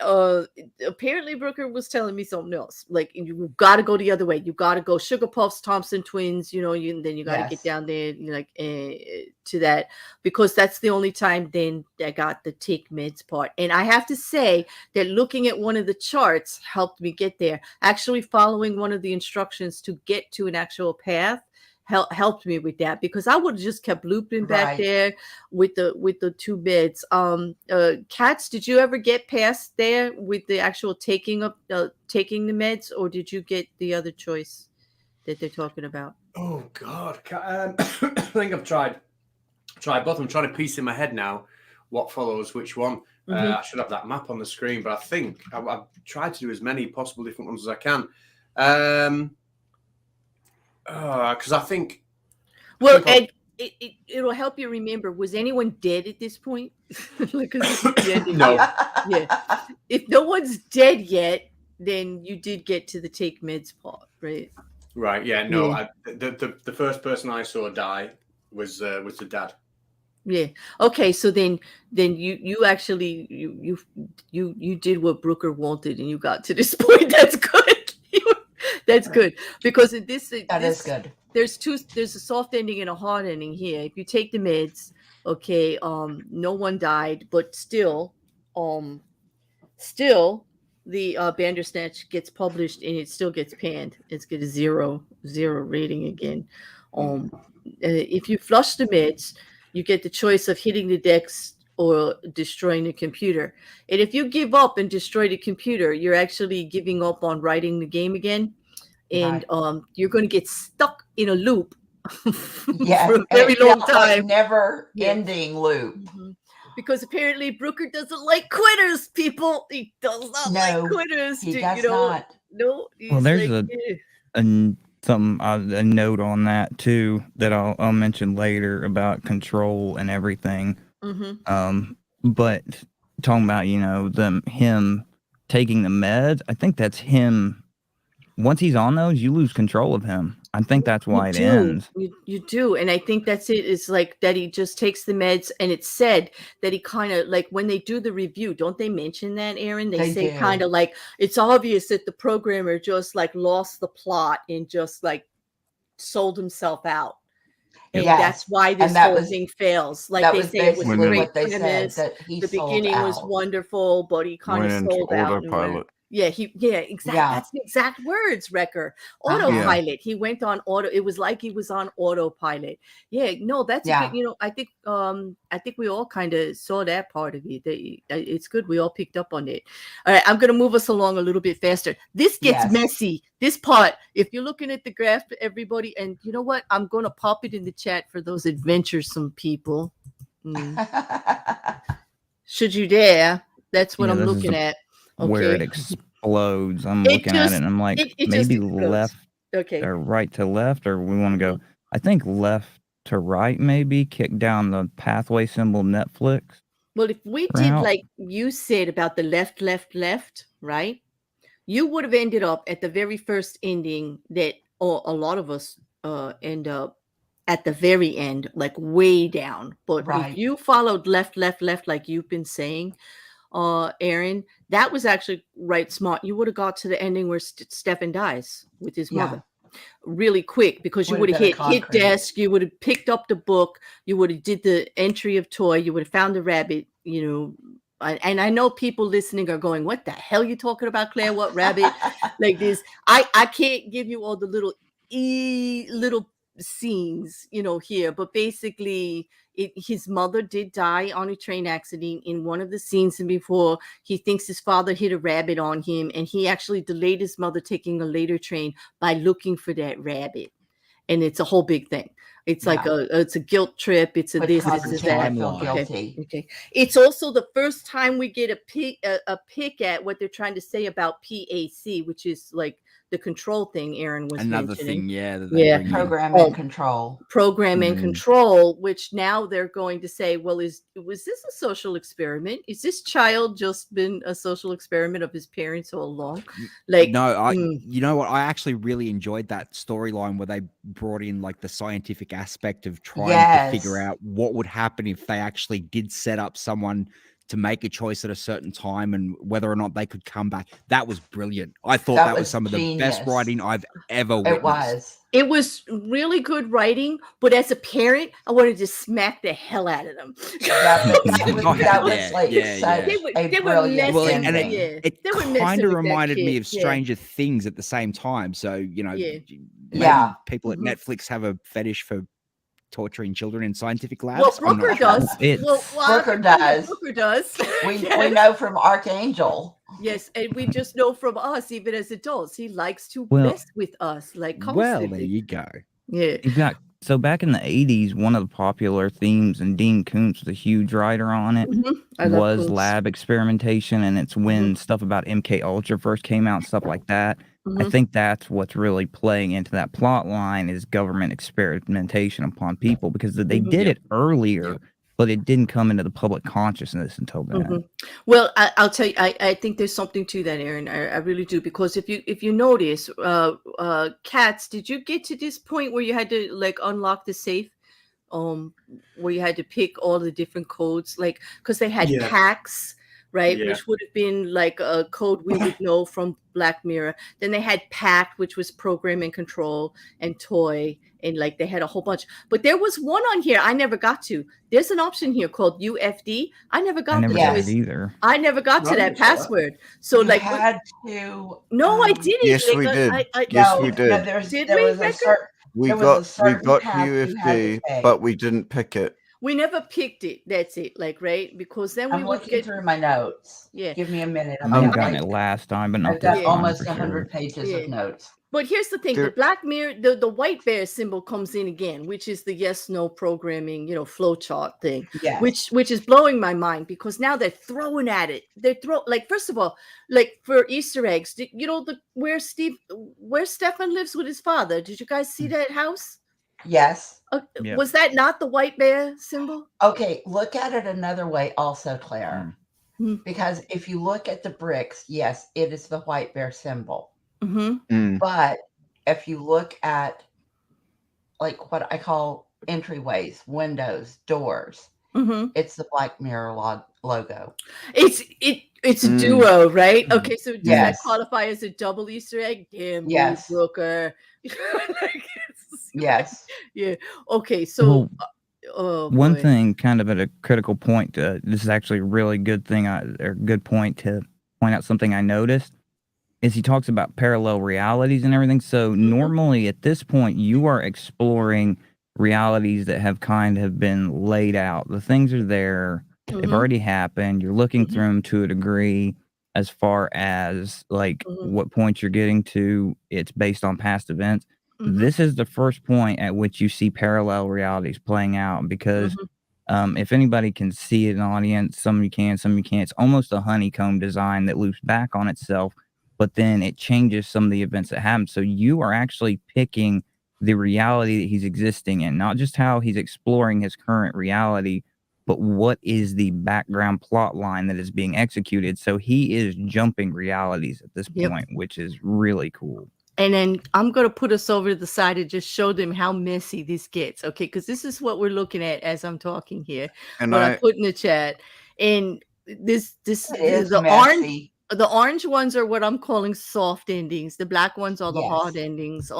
apparently Brooker was telling me something else. Like, you got to go the other way. You got to go Sugar Puffs, Thompson Twins. You know, then you got to get down there, like to that, because that's the only time then I got the take meds part. And I have to say that looking at one of the charts helped me get there. Actually, following one of the instructions to get to an actual path helped me with that, because I would have just kept looping back there with the two beds. Katz, did you ever get past there with the actual taking the meds, or did you get the other choice that they're talking about? Oh God, I think I've tried both. I'm trying to piece in my head now what follows which one. I should have that map on the screen, but I think I've tried to do as many possible different ones as I can. Because I think, and it'll help you remember, was anyone dead at this point? No. Yeah. If no one's dead yet, then you did get to the take meds part, right? Right. Yeah. No. Yeah. The first person I saw die was the dad. Yeah. Okay. So then you actually you did what Brooker wanted, and you got to this point. That's good. That's good, because in this is good. There's a soft ending and a hard ending here. If you take the meds, okay, no one died, but still the Bandersnatch gets published and it still gets panned. It's got a zero rating again. If you flush the meds, you get the choice of hitting the decks or destroying the computer. And if you give up and destroy the computer, you're actually giving up on writing the game again. And you're going to get stuck in a loop for a very long time. Like never-ending loop. Because apparently Brooker doesn't like quitters, people. He does not like quitters. He does not. No. Well, there's a note on that too that I'll mention later about control and everything. But talking about him taking the meds, I think that's him. Once he's on those, you lose control of him. I think that's why it ends. You do. And I think that's it. It's like that he just takes the meds, and it's said that he kind of, like, when they do the review, don't they mention that, Aaron? They say kind of like, it's obvious that the programmer just like lost the plot and just like sold himself out. And that's why this whole thing fails. Like they say, it was a great premise. The beginning was wonderful, but he kind of sold out. Exactly. That's the exact words, Wrecker. Autopilot. He went on auto. It was like he was on autopilot. Yeah, no, that's good. I think we all kind of saw that part of it. It's good. We all picked up on it. All right, I'm going to move us along a little bit faster. This gets messy. This part, if you're looking at the graph, everybody, and you know what? I'm going to pop it in the chat for those adventuresome people. Should you dare? That's what I'm looking at. Okay. Where it explodes. I'm looking at it and I'm like, maybe left or right to left, or we want to go, I think left to right, maybe kick down the pathway symbol Netflix. Well, if we did like you said about the left, right? You would have ended up at the very first ending that a lot of us end up at the very end, like way down. But if you followed left, like you've been saying, Aaron, that was actually right smart. You would have got to the ending where Stefan dies with his mother really quick, because you would have hit desk, you would have picked up the book, you would have did the entry of toy, you would have found the rabbit, and I know people listening are going, what the hell you talking about, Claire? What rabbit? Like this. I can't give you all the little scenes, here, but basically his mother did die on a train accident in one of the scenes, and before he thinks his father hit a rabbit on him, and he actually delayed his mother taking a later train by looking for that rabbit. And it's a whole big thing. It's like it's a guilt trip. It's a this is that. I feel guilty. Okay. It's also the first time we get a pick at what they're trying to say about PAC, which is like the control thing Aaron was another mentioning. thing, program and control. Program and control, which now they're going to say, well, was this a social experiment? Is this child just been a social experiment of his parents all along? Like, no, you know what? I actually really enjoyed that storyline where they brought in like the scientific aspect of trying to figure out what would happen if they actually did set up someone to make a choice at a certain time and whether or not they could come back. That was brilliant. I thought that was some of the best writing I've ever witnessed. It was really good writing, but as a parent, I wanted to smack the hell out of them. That was like they were messing. Well, and it kind of reminded me of Stranger Things at the same time. So, people at Netflix have a fetish for torturing children in scientific labs. Well, Brooker does. Brooker does. Brooker does. We know from Archangel. Yes, and we just know from us, even as adults, he likes to mess with us, like constantly. Well, there you go. Yeah. So back in the 80s, one of the popular themes, and Dean Koontz was a huge writer on it, was lab experimentation, and it's when stuff about MK Ultra first came out, stuff like that. I think that's what's really playing into that plot line is government experimentation upon people, because they did it earlier, but it didn't come into the public consciousness until then. Well, I'll tell you, I think there's something to that, Aaron. I really do, because if you notice, Katz, did you get to this point where you had to like unlock the safe? Where you had to pick all the different codes, like because they had packs. Right, which would have been like a code we would know from Black Mirror. Then they had Pact, which was program and control, and toy, and like they had a whole bunch. But there was one on here I never got to. There's an option here called UFD. I never got to it either. I never got to that password. So you like had to. No, I didn't. Yes, we did. Yes, we did. We got UFD, but we didn't pick it. We never picked it. That's it. Like, right? Because then we would get through my notes. Yeah. Give me a minute. I've gotten it last time, but not I've got almost 100 pages of notes. But here's the thing: the Black Mirror, the white bear symbol comes in again, which is the yes/no programming, flowchart thing. Yeah. Which is blowing my mind, because now they're throwing at it. Like, first of all, like for Easter eggs, where Stefan lives with his father. Did you guys see that house? Yes. Was that not the white bear symbol? Okay, look at it another way also, Claire. Because if you look at the bricks, yes, it is the white bear symbol. But if you look at like what I call entryways, windows, doors, it's the Black Mirror logo. It's a duo, right? Okay, so does that qualify as a double Easter egg? Damn, yes, Brooker. Yes. Yeah. Okay. So, one thing, kind of at a critical point, this is actually a really good thing, or good point to point out something I noticed, is he talks about parallel realities and everything. So normally at this point, you are exploring realities that have kind of been laid out. The things are there. They've already happened. You're looking through them to a degree. As far as like what points you're getting to, it's based on past events. This is the first point at which you see parallel realities playing out, because if anybody can see it in the audience, some of you can, some of you can't. It's almost a honeycomb design that loops back on itself, but then it changes some of the events that happen. So you are actually picking the reality that he's existing in, not just how he's exploring his current reality, but what is the background plot line that is being executed. So he is jumping realities at this point, which is really cool. And then I'm going to put us over to the side and just show them how messy this gets. Okay. Because this is what we're looking at as I'm talking here. And I put in the chat. And this is the messy. The orange ones are what I'm calling soft endings. The black ones are the hard endings,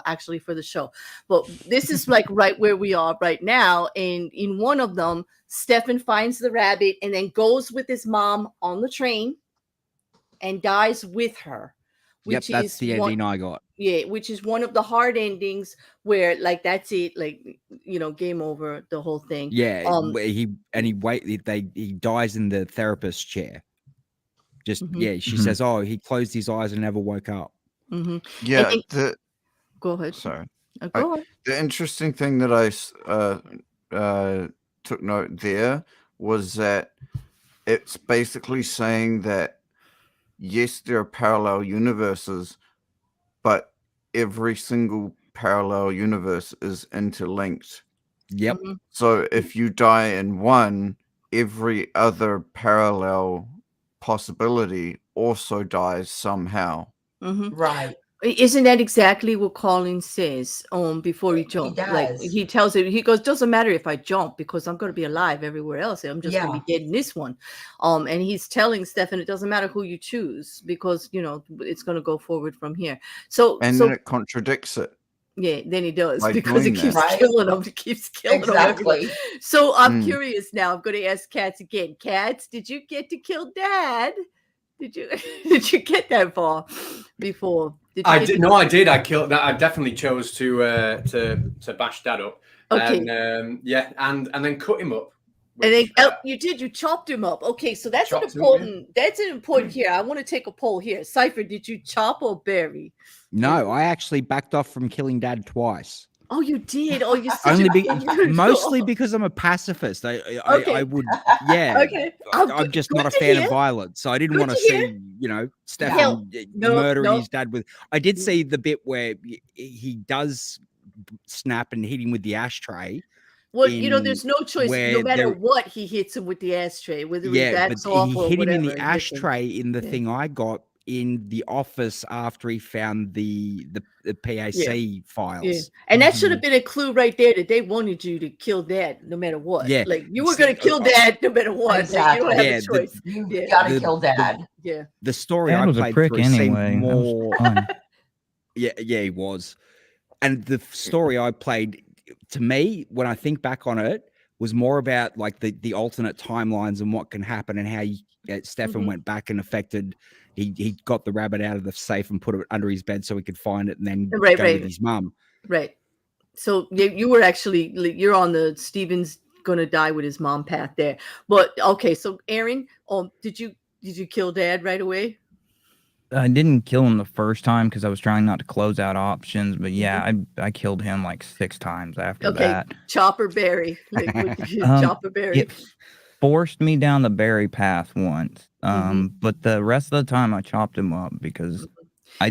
actually for the show. But this is like right where we are right now. And in one of them, Stefan finds the rabbit and then goes with his mom on the train and dies with her. which that's is the ending I got. Yeah, which is one of the hard endings where like that's it, like game over, the whole thing. Yeah, he dies in the therapist's chair. Just she says, "Oh, he closed his eyes and never woke up." Yeah, go ahead. Sorry. Go on. The interesting thing that I took note there was that it's basically saying that yes, there are parallel universes, but every single parallel universe is interlinked. Yep. So if you die in one, every other parallel possibility also dies somehow. Right. Isn't that exactly what Colin says before he jumps? He does. Like he tells it, he goes, doesn't matter if I jump because I'm going to be alive everywhere else. I'm just going to be dead in this one. And he's telling Stefan, it doesn't matter who you choose because, it's going to go forward from here. And then it contradicts it. Yeah, then he does By because it keeps killing him. It keeps killing him. Exactly. So I'm curious now. I'm going to ask Cats again. Cats, did you get to kill Dad? Did you get that far before? I did. No, I did. I killed that. I definitely chose to bash Dad up. Okay. And and then cut him up. And then you did. You chopped him up. Okay, so that's an important. That's an important here. I want to take a poll here. Cypher, did you chop or bury? No, I actually backed off from killing Dad twice. Oh, you did. Oh, you mostly because I'm a pacifist. I would, Okay. I'm just not a fan of violence, so I didn't want to see, Stefan murdering his dad with. I did see the bit where he does snap and hit him with the ashtray. Well, there's no choice. No matter what, he hits him with the ashtray. Whether that's awful, he hit him in the ashtray in the thing I got in the office after he found the PAC files. Yeah. And that should have been a clue right there that they wanted you to kill Dad no matter what. Yeah. Like you were going to kill Dad no matter what. Exactly. Like, you don't have a choice. You got to kill Dad. The story Dad I was played a prick through anyway. seemed more... yeah, he was. And the story I played, to me, when I think back on it, was more about like the alternate timelines and what can happen and how Stefan went back and affected. He got the rabbit out of the safe and put it under his bed so he could find it and then go with his mum. Right. So you were actually, you're on the Steven's gonna die with his mom path there. But okay, so Aaron, did you kill Dad right away? I didn't kill him the first time because I was trying not to close out options, but I killed him like 6 times after that. Chopper berry. Chopper berry. It forced me down the berry path once. But the rest of the time I chopped him up because I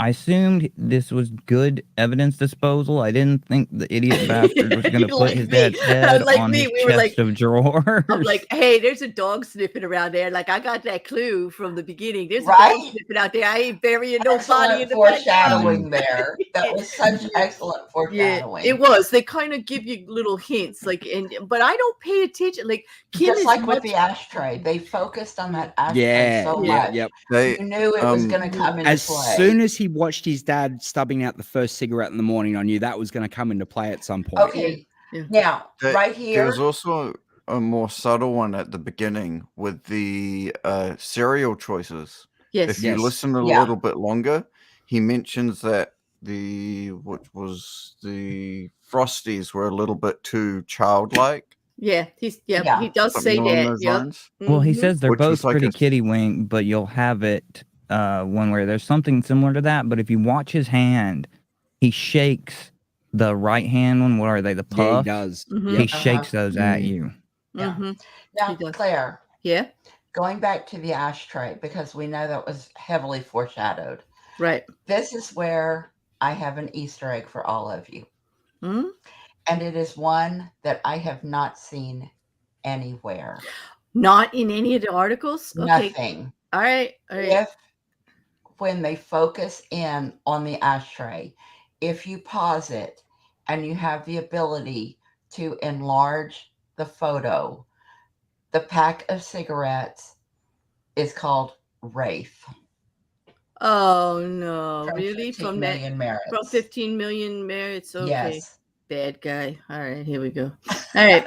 assumed this was good evidence disposal. I didn't think the idiot bastard was going to put his dad's head on his chest of drawers. I'm like, hey, there's a dog sniffing around there. Like, I got that clue from the beginning. There's a dog sniffing out there. I ain't burying nobody in the foreshadowing there. That was such excellent foreshadowing. Yeah, it was. They kind of give you little hints, but I don't pay attention. Like, Kim just like with the ashtray, they focused on that ashtray so much. Yep. You knew it was going to come into play. As soon as he watched his dad stubbing out the first cigarette in the morning, I knew that was going to come into play at some point. Okay. Yeah. Now, right here. There was also a more subtle one at the beginning with the cereal choices. Yes. If you listen a little bit longer, he mentions that the Frosties were a little bit too childlike. Yeah, he does say that. Yeah. Well, he says they're both pretty kitty wink, but you'll have it one where there's something similar to that. But if you watch his hand, he shakes the right hand one. What are they? The puff. Yeah, he does. He shakes those at you. Now, Claire. Yeah. Going back to the ashtray, because we know that was heavily foreshadowed. Right. This is where I have an Easter egg for all of you. Mm-hmm. And it is one that I have not seen anywhere. Not in any of the articles? Okay. Nothing. All right. When they focus in on the ashtray, if you pause it and you have the ability to enlarge the photo, the pack of cigarettes is called Wraith. Oh, no. Really? From 15 merits. From 15 million merits? Okay. Yes. Bad guy. All right, here we go. All right.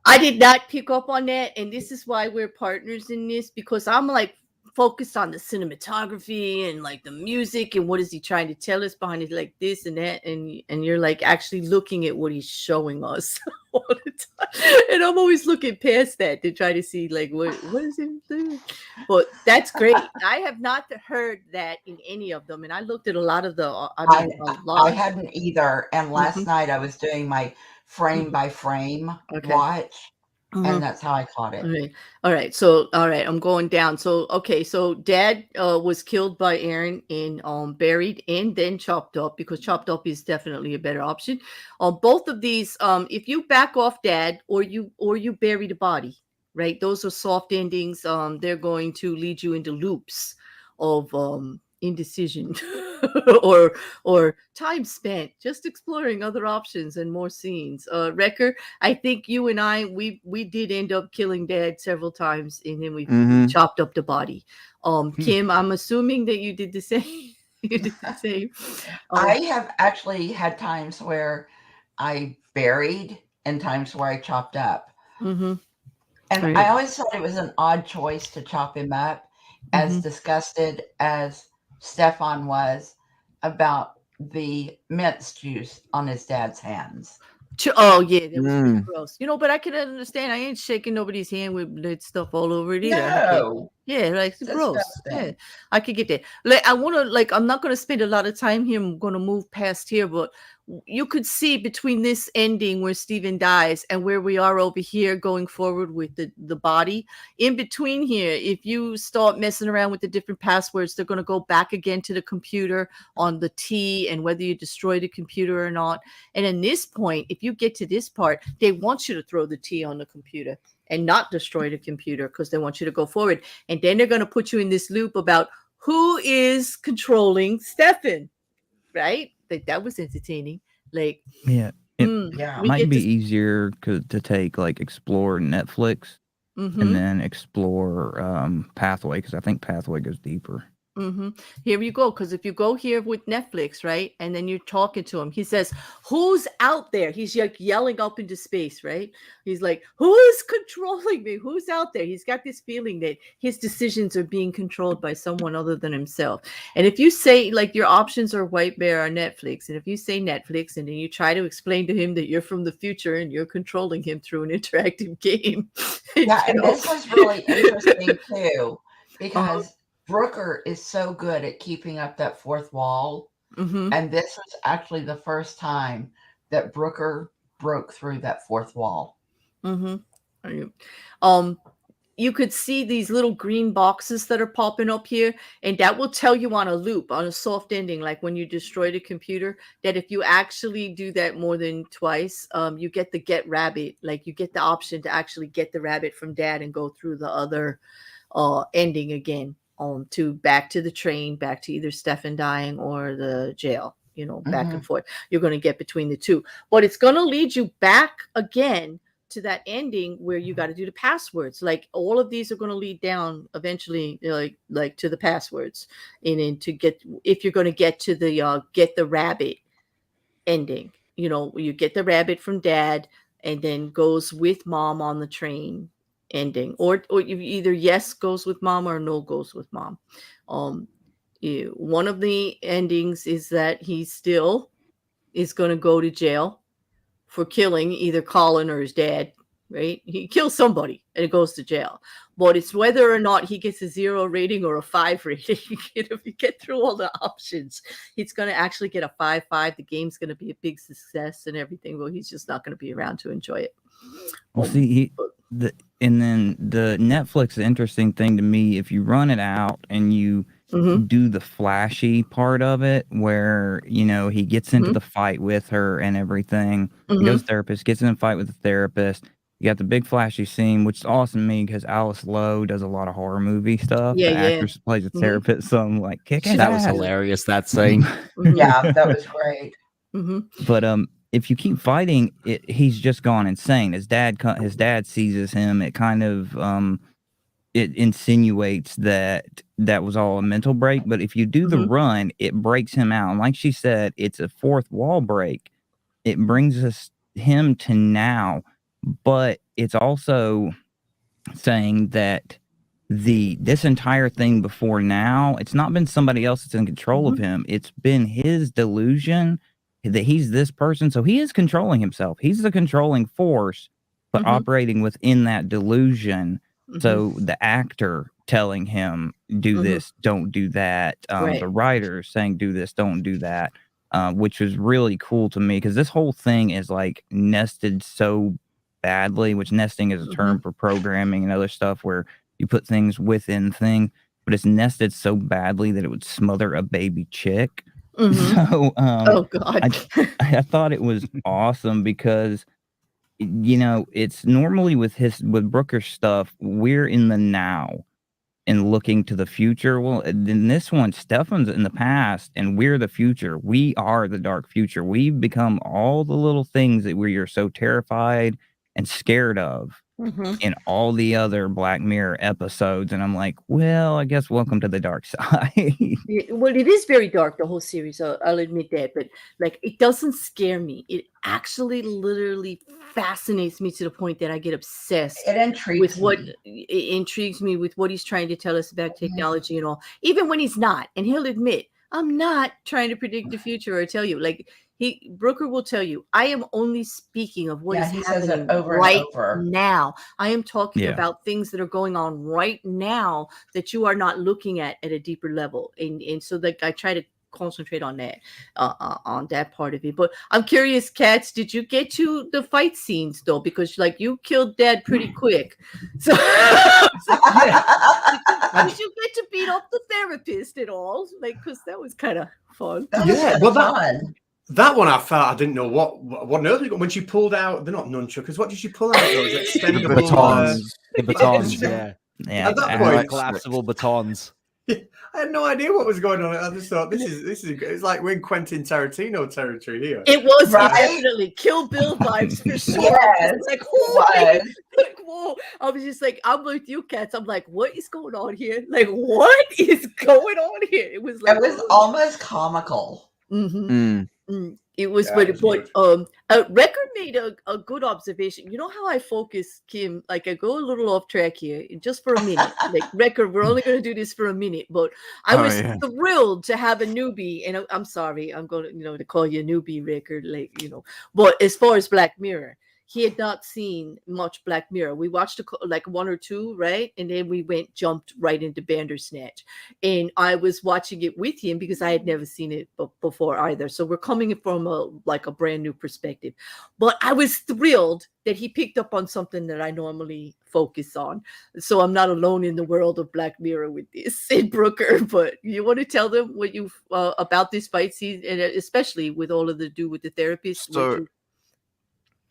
I did not pick up on that, and this is why we're partners in this, because I'm like focused on the cinematography and like the music and what is he trying to tell us behind it, like this and that, and you're like actually looking at what he's showing us all the time. And I'm always looking past that to try to see like what is it doing. But that's great. I have not heard that in any of them, and I looked at a lot of the. I hadn't either. And last night I was doing my frame by frame watch. And that's how I caught it. All right. So, I'm going down. So, okay. So Dad was killed by Aaron and buried and then chopped up, because chopped up is definitely a better option. Both of these, if you back off Dad or you bury the body, right? Those are soft endings. They're going to lead you into loops of indecision or time spent just exploring other options and more scenes. Wrecker, I think you and I we did end up killing Dad several times, and then we chopped up the body. Kim, I'm assuming that you did the same. You did the same. I have actually had times where I buried and times where I chopped up. And I always thought it was an odd choice to chop him up, as disgusted as Stefan was about the mince juice on his dad's hands. Oh yeah, that was pretty gross. But I can understand. I ain't shaking nobody's hand with that stuff all over it either. No. Yeah, like it's gross. Yeah, I could get that. Like, I want to, I'm not going to spend a lot of time here. I'm going to move past here, but you could see between this ending where Stephen dies and where we are over here going forward with the body. In between here, if you start messing around with the different passwords, they're going to go back again to the computer on the T and whether you destroy the computer or not. And in this point, if you get to this part, they want you to throw the T on the computer and not destroy the computer, because they want you to go forward. And then they're going to put you in this loop about who is controlling Stefan, right? Like, that was entertaining. Like, it might be easier to take like explore Netflix and then explore Pathway, because I think Pathway goes deeper. Here you go, because if you go here with Netflix, right, and then you're talking to him, he says, who's out there? He's like yelling up into space, right? He's like, who's controlling me? Who's out there? He's got this feeling that his decisions are being controlled by someone other than himself. And if you say, like, your options are White Bear or Netflix, and if you say Netflix and then you try to explain to him that you're from the future and you're controlling him through an interactive game. And this was really interesting too, because Brooker is so good at keeping up that fourth wall. And this was actually the first time that Brooker broke through that fourth wall. You could see these little green boxes that are popping up here, and that will tell you on a loop, on a soft ending, like when you destroy the computer, that if you actually do that more than twice, you get the get rabbit. Like, you get the option to actually get the rabbit from Dad and go through the other ending again. To back to the train, back to either Stefan dying or the jail, back and forth. You're going to get between the two, but it's going to lead you back again to that ending where you got to do the passwords. Like, all of these are going to lead down eventually, like to the passwords, and then to get, if you're going to get to the get the rabbit ending, you get the rabbit from Dad and then goes with Mom on the train ending, or you either yes goes with Mom or no goes with Mom. One of the endings is that he still is going to go to jail for killing either Colin or his dad, right? He kills somebody and it goes to jail, but it's whether or not he gets a 0 rating or a 5 rating. If you get through all the options, he's going to actually get a 5/5. The game's going to be a big success and everything, but he's just not going to be around to enjoy it. Well, see, and then the Netflix, the interesting thing to me, if you run it out and you do the flashy part of it, where, he gets into the fight with her and everything, he goes to the therapist, gets in a fight with the therapist. You got the big flashy scene, which is awesome to me because Alice Lowe does a lot of horror movie stuff. The actress plays a therapist, so I'm like, kick it. That was hilarious, that scene. Yeah, that was great. But if you keep fighting, he's just gone insane. His dad seizes him. It kind of it insinuates that was all a mental break. But if you do the run, it breaks him out. And like she said, it's a fourth wall break. It brings him to now, but it's also saying that this entire thing before now, it's not been somebody else that's in control of him. It's been his delusion that he's this person. So he is controlling himself. He's the controlling force, but operating within that delusion. So the actor telling him, do this, don't do that. The writer saying, do this, don't do that. Which was really cool to me because this whole thing is like nested so badly, which nesting is a term for programming and other stuff where you put things within thing, but it's nested so badly that it would smother a baby chick. So oh God. I thought it was awesome because, you know, it's normally with Brooker's stuff, we're in the now and looking to the future. Well, in this one, Stefan's in the past and we're the future. We are the dark future. We've become all the little things that we are so terrified and scared of in all the other Black Mirror episodes. And I'm like, well, I guess welcome to the dark side. Well, it is very dark, the whole series. I'll admit that. But like, it doesn't scare me. It actually literally fascinates me to the point that I get obsessed. It intrigues with what me. It intrigues me with what he's trying to tell us about technology and all, even when he's not. And he'll admit, I'm not trying to predict the future or tell you. Like, Brooker will tell you, I am only speaking of what is happening right now. I am talking about things that are going on right now that you are not looking at a deeper level. And so like I try to concentrate on that part of it. But I'm curious, Katz, did you get to the fight scenes though? Because like you killed Dad pretty quick. So did you get to beat up the therapist at all? Like, because that was kind of fun. That one I felt I didn't know what on earth when she pulled out. They're not nunchuckers. What did she pull out? Those extendable the batons. Yeah. At that point, collapsible batons. I had no idea what was going on. I just thought this is it's like we're in Quentin Tarantino territory here. It was definitely Kill Bill vibes for sure. Yes, like, whoa, like, whoa. I was just like, I'm with you, Cats. I'm like, what is going on here? Like, what is going on here? It was like it was almost comical. It was, but Record made a good observation. You know how I focus, Kim? Like I go a little off track here, just for a minute. Like Record, we're only going to do this for a minute, but I was thrilled to have a newbie, and I'm sorry, I'm going to to call you a newbie, Record, like But as far as Black Mirror, he had not seen much Black Mirror. We watched like one or two, right? And then we jumped right into Bandersnatch. And I was watching it with him because I had never seen it before either. So we're coming from a brand new perspective. But I was thrilled that he picked up on something that I normally focus on. So I'm not alone in the world of Black Mirror with this, and Brooker. But you want to tell them what you about this fight scene, and especially with all of the do with the therapist?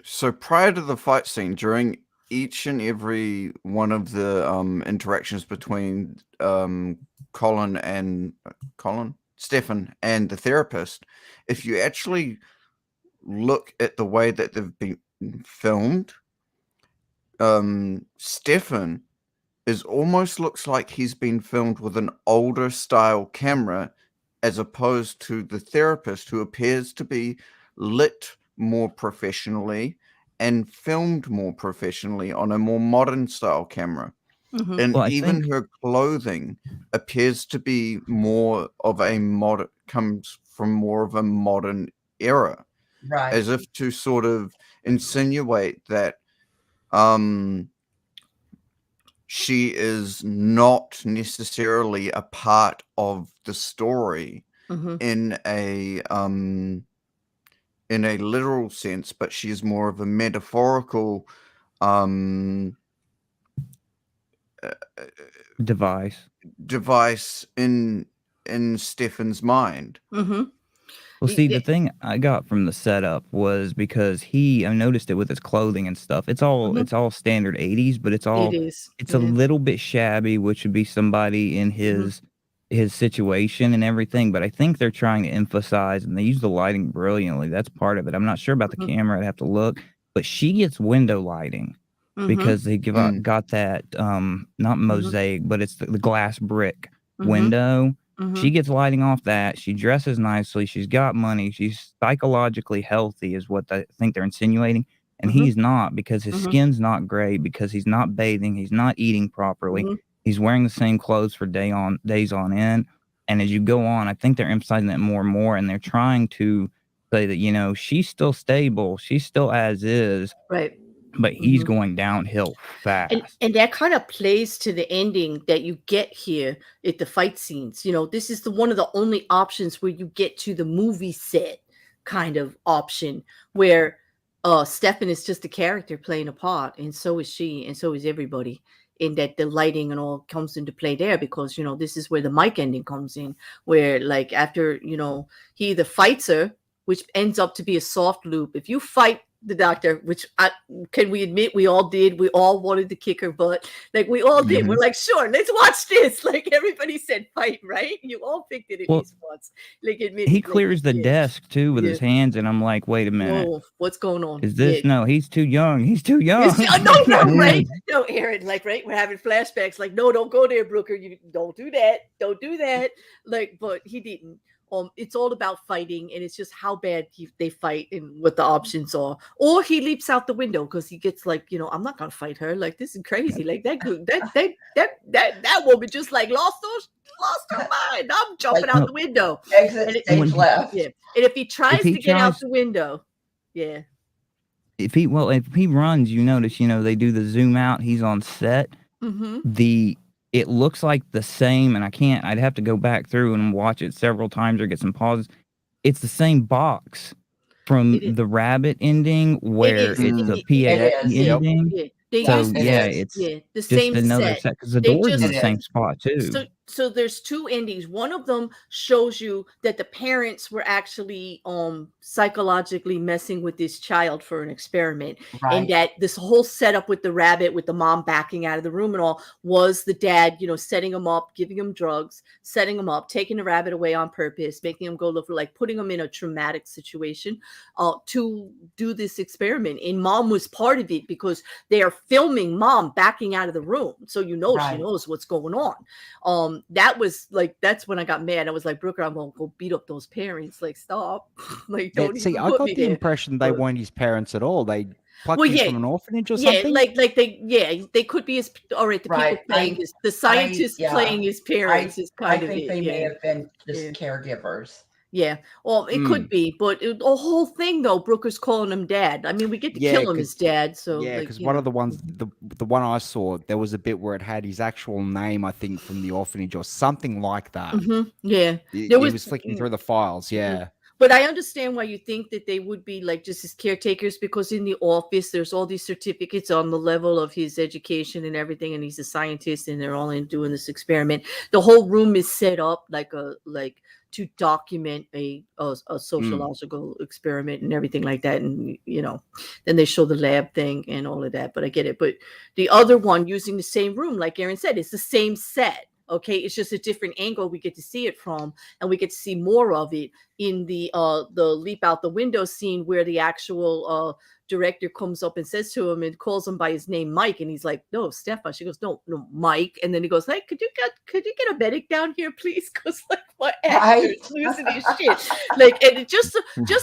So prior to the fight scene, during each and every one of the interactions between Stefan and the therapist, if you actually look at the way that they've been filmed, Stefan almost looks like he's been filmed with an older style camera, as opposed to the therapist, who appears to be lit more professionally and filmed more professionally on a more modern style camera. And even her clothing appears to be more of comes from more of a modern era, right? As if to sort of insinuate that she is not necessarily a part of the story in a literal sense, but she is more of a metaphorical device in Stefan's mind. Well, see, the thing I got from the setup was because I noticed it with his clothing and stuff. It's all standard 80s, but it's a little bit shabby, which would be somebody in his situation and everything. But I think they're trying to emphasize, and they use the lighting brilliantly. That's part of it. I'm not sure about the camera. I'd have to look, but she gets window lighting because they got that not mosaic, but it's the glass brick window. She gets lighting off that. She dresses nicely. She's got money. She's psychologically healthy is what I think they're insinuating. And he's not, because his skin's not great, because he's not bathing. He's not eating properly. He's wearing the same clothes for days on end. And as you go on, I think they're emphasizing that more and more, and they're trying to say that, she's still stable, she's still as is, Right. but he's going downhill fast. And that kind of plays to the ending that you get here at the fight scenes. This is one of the only options where you get to the movie set kind of option where Stefan is just a character playing a part, and so is she, and so is everybody. In that the lighting and all comes into play there, because this is where the Mike ending comes in, where like after he either fights her, which ends up to be a soft loop. If you fight the doctor, which can we admit we all did, we all wanted to kick her butt, like we all did. We're like, sure, let's watch this. Like everybody said fight, right? You all picked it at least once. Like admit he clears the desk too with his hands, and I'm like, wait a minute. Whoa, what's going on? Is this no, he's too young. He's too young. No, right? No, Aaron, like, right? We're having flashbacks, like, no, don't go there, Brooker. You don't do that. Don't do that. Like, but he didn't. It's all about fighting, and it's just how bad they fight and what the options are. Or he leaps out the window because he gets like, I'm not gonna fight her. Like, this is crazy. Like that woman just like lost her mind. I'm jumping out the window. Exit stage left. Yeah. And if he tries to get out the window, yeah. If he runs, you notice, they do the zoom out. He's on set. It looks like the same, and I'd have to go back through and watch it several times or get some pauses. It's the same box from the rabbit ending where it's the PA ending. Yeah. It's the just same another set. set because the door's in the same spot too. So there's two endings. One of them shows you that the parents were actually psychologically messing with this child for an experiment, and that this whole setup with the rabbit, with the mom backing out of the room and all, was the dad, setting him up, giving him drugs, setting him up, taking the rabbit away on purpose, making him go look for, like, putting him in a traumatic situation to do this experiment. And mom was part of it because they are filming mom backing out of the room, so she knows what's going on. That was like, that's when I got mad. I was like, Brooker, I'm gonna go beat up those parents. Like, stop. Like, don't see, even I put got me the there. impression they weren't his parents at all. They plucked him from an orphanage or something. They could be his. All right, the people playing the scientists playing his parents is kind of. I think they may have been just caregivers. Yeah, well, it could be, but the whole thing though, Brooker's calling him dad. I mean, we get to kill him as dad. So because one of the ones, the one I saw, there was a bit where it had his actual name, I think, from the orphanage or something like that. Yeah, it was flicking through the files. Yeah. But I understand why you think that they would be like just his caretakers, because in the office there's all these certificates on the level of his education and everything, and he's a scientist, and they're all in doing this experiment. The whole room is set up like to document a sociological experiment and everything like that, and then they show the lab thing and all of that. But I get it. But the other one using the same room, like Aaron said, it's the same set. Okay, it's just a different angle we get to see it from, and we get to see more of it in the leap out the window scene, where the actual director comes up and says to him and calls him by his name, Mike, and he's like, "No, Stefan." She goes, "No, Mike." And then he goes, "Hey, could you get a medic down here, please? Because like my actor's losing his shit." Like, and it just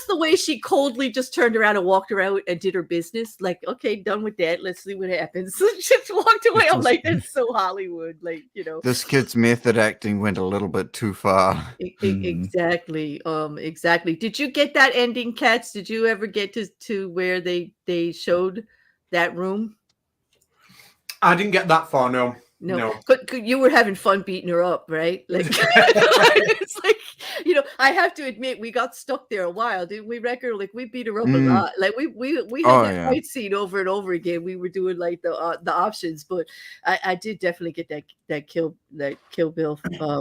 the way she coldly just turned around and walked around and did her business. Like, okay, done with that. Let's see what happens. Just walked away. I'm like, that's so Hollywood. Like, this kid's method acting went a little bit too far. Exactly. Exactly. Did you get that ending, Cats? Did you ever get to where they showed that room? I didn't get that far. No. You were having fun beating her up, right? Like, it's like, I have to admit, we got stuck there a while, didn't we, Wrecker? Like, we beat her up a lot. Like, we had that fight scene over and over again. We were doing like the options, but I did definitely get that Kill Bill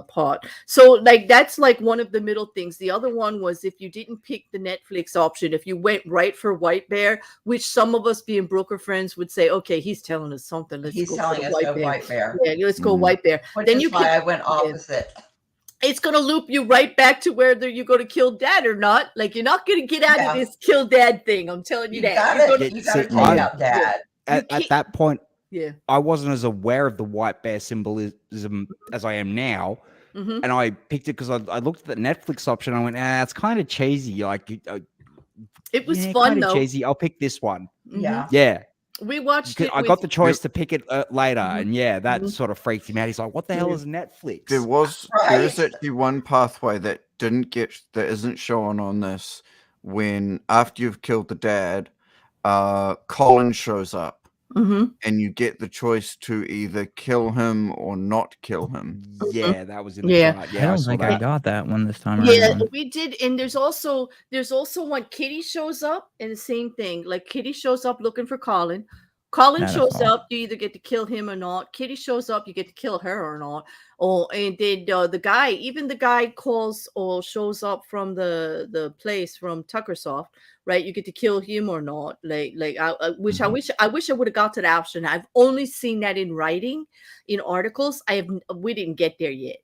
part. So like, that's like one of the middle things. The other one was, if you didn't pick the Netflix option, if you went right for White Bear, which some of us being Brooker friends would say, okay, he's telling us something. Let's go for the White Bear. Yeah, let's go White Bear. Which then is why I went opposite. It's going to loop you right back to whether you're going to kill dad or not. Like, you're not going to get out of this kill dad thing. I'm telling you that. You got to take out dad. At that point, I wasn't as aware of the White Bear symbolism as I am now. And I picked it because I looked at the Netflix option. I went, it's kind of cheesy. Like, it was fun, though. Cheesy. I'll pick this one. Yeah. Yeah. We watched it. I got the choice to pick it later, Mhm. and that sort of freaked him out. He's like, "What the hell is Netflix?" There is actually one pathway that isn't shown on this. When after you've killed the dad, Colin shows up, and you get the choice to either kill him or not kill him. Yeah, that was in the chart. Yeah, I don't think I got that one this time Yeah, around. we did, and there's also when Kitty shows up, and the same thing. Like Kitty shows up looking for Colin. Colin shows up, you either get to kill him or not. Kitty shows up, you get to kill her or not. Oh, and then the guy calls or shows up from the place from Tuckersoft, right? You get to kill him or not. I wish I would have got to the option. I've only seen that in writing, in articles. We didn't get there yet.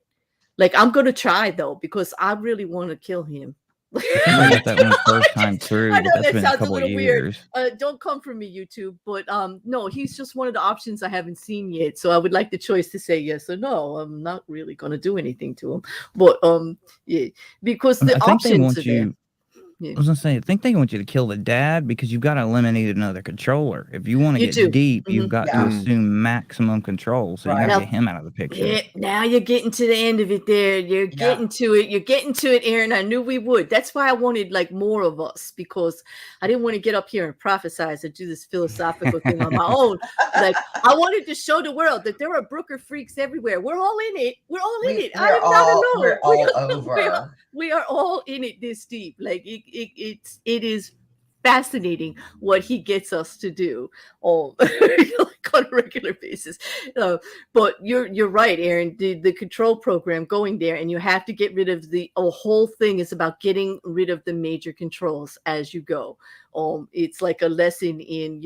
Like, I'm gonna try though, because I really want to kill him. I think I got that one first time through, I know but that's that been a sounds a couple of little years. weird. Don't come for me, YouTube. But no, he's just one of the options I haven't seen yet. So I would like the choice to say yes or no. I'm not really gonna do anything to him. But yeah, because the options are there. I was gonna say, I think they want you to kill the dad because you've got to eliminate another controller. If you want to get deep, you've got to assume maximum control. So you got to get him out of the picture. Yeah, now you're getting to the end of it there. You're getting to it. You're getting to it, Aaron. I knew we would. That's why I wanted like more of us, because I didn't want to get up here and prophesize or do this philosophical thing on my own. Like, I wanted to show the world that there are Brooker freaks everywhere. We're all in it. We're all in it. I am not alone. We're all over. We are all in it this deep. Like it is fascinating what he gets us to do on a regular basis. But you're right, Aaron. The control program going there, and you have to get rid of the whole thing is about getting rid of the major controls as you go. It's like a lesson in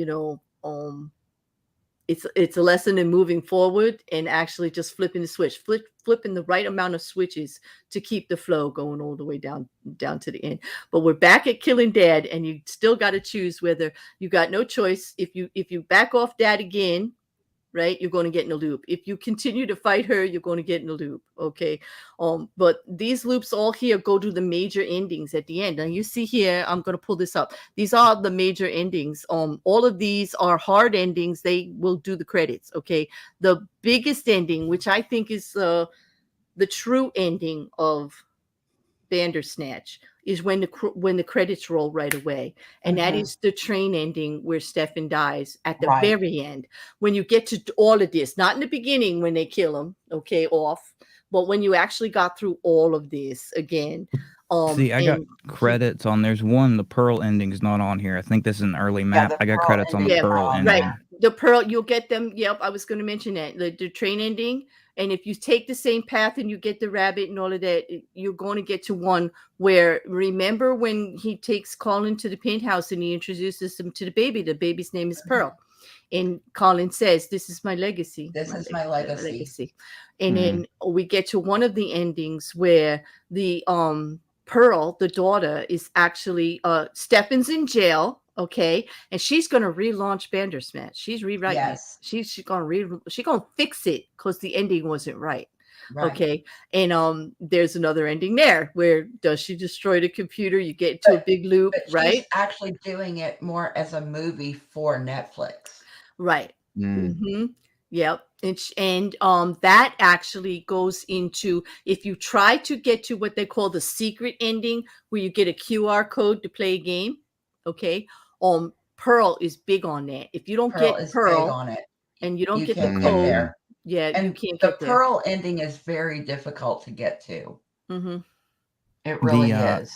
it's a lesson in moving forward and actually just flipping the switch, flipping the right amount of switches to keep the flow going all the way down to the end. But we're back at killing dad, and you still got to choose whether you got no choice. If you back off dad again, right, you're going to get in a loop. If you continue to fight her, you're going to get in a loop. Okay. But these loops all here go to the major endings at the end. Now you see here, I'm going to pull this up. These are the major endings. All of these are hard endings. They will do the credits. Okay. The biggest ending, which I think is the true ending of Bandersnatch, is when the credits roll right away, and that is the train ending where Stefan dies at the very end. When you get to all of this, not in the beginning when they kill him, off, but when you actually got through all of this again. See, I got credits on. There's one. The Pearl ending is not on here. I think this is an early map. I got credits on the Pearl ending. Right, the Pearl. You'll get them. Yep, I was going to mention that the train ending. And if you take the same path and you get the rabbit and all of that, you're going to get to one where, remember when he takes Colin to the penthouse and he introduces him to the baby? The baby's name is Pearl. And Colin says, "This is my legacy. This is my legacy." And then we get to one of the endings where the Pearl, the daughter, is actually Stefan's in jail. Okay, and she's gonna relaunch Bandersnatch. She's rewriting it. She's gonna fix it because the ending wasn't right. Okay, and there's another ending there where does she destroy the computer? You get into a big loop, right? She's actually doing it more as a movie for Netflix, right? Yep. And that actually goes into, if you try to get to what they call the secret ending, where you get a QR code to play a game. Okay. Pearl is big on that. If you don't get Pearl on it, and you don't get the code, there. You can't get there. The Pearl ending is very difficult to get to. It really is.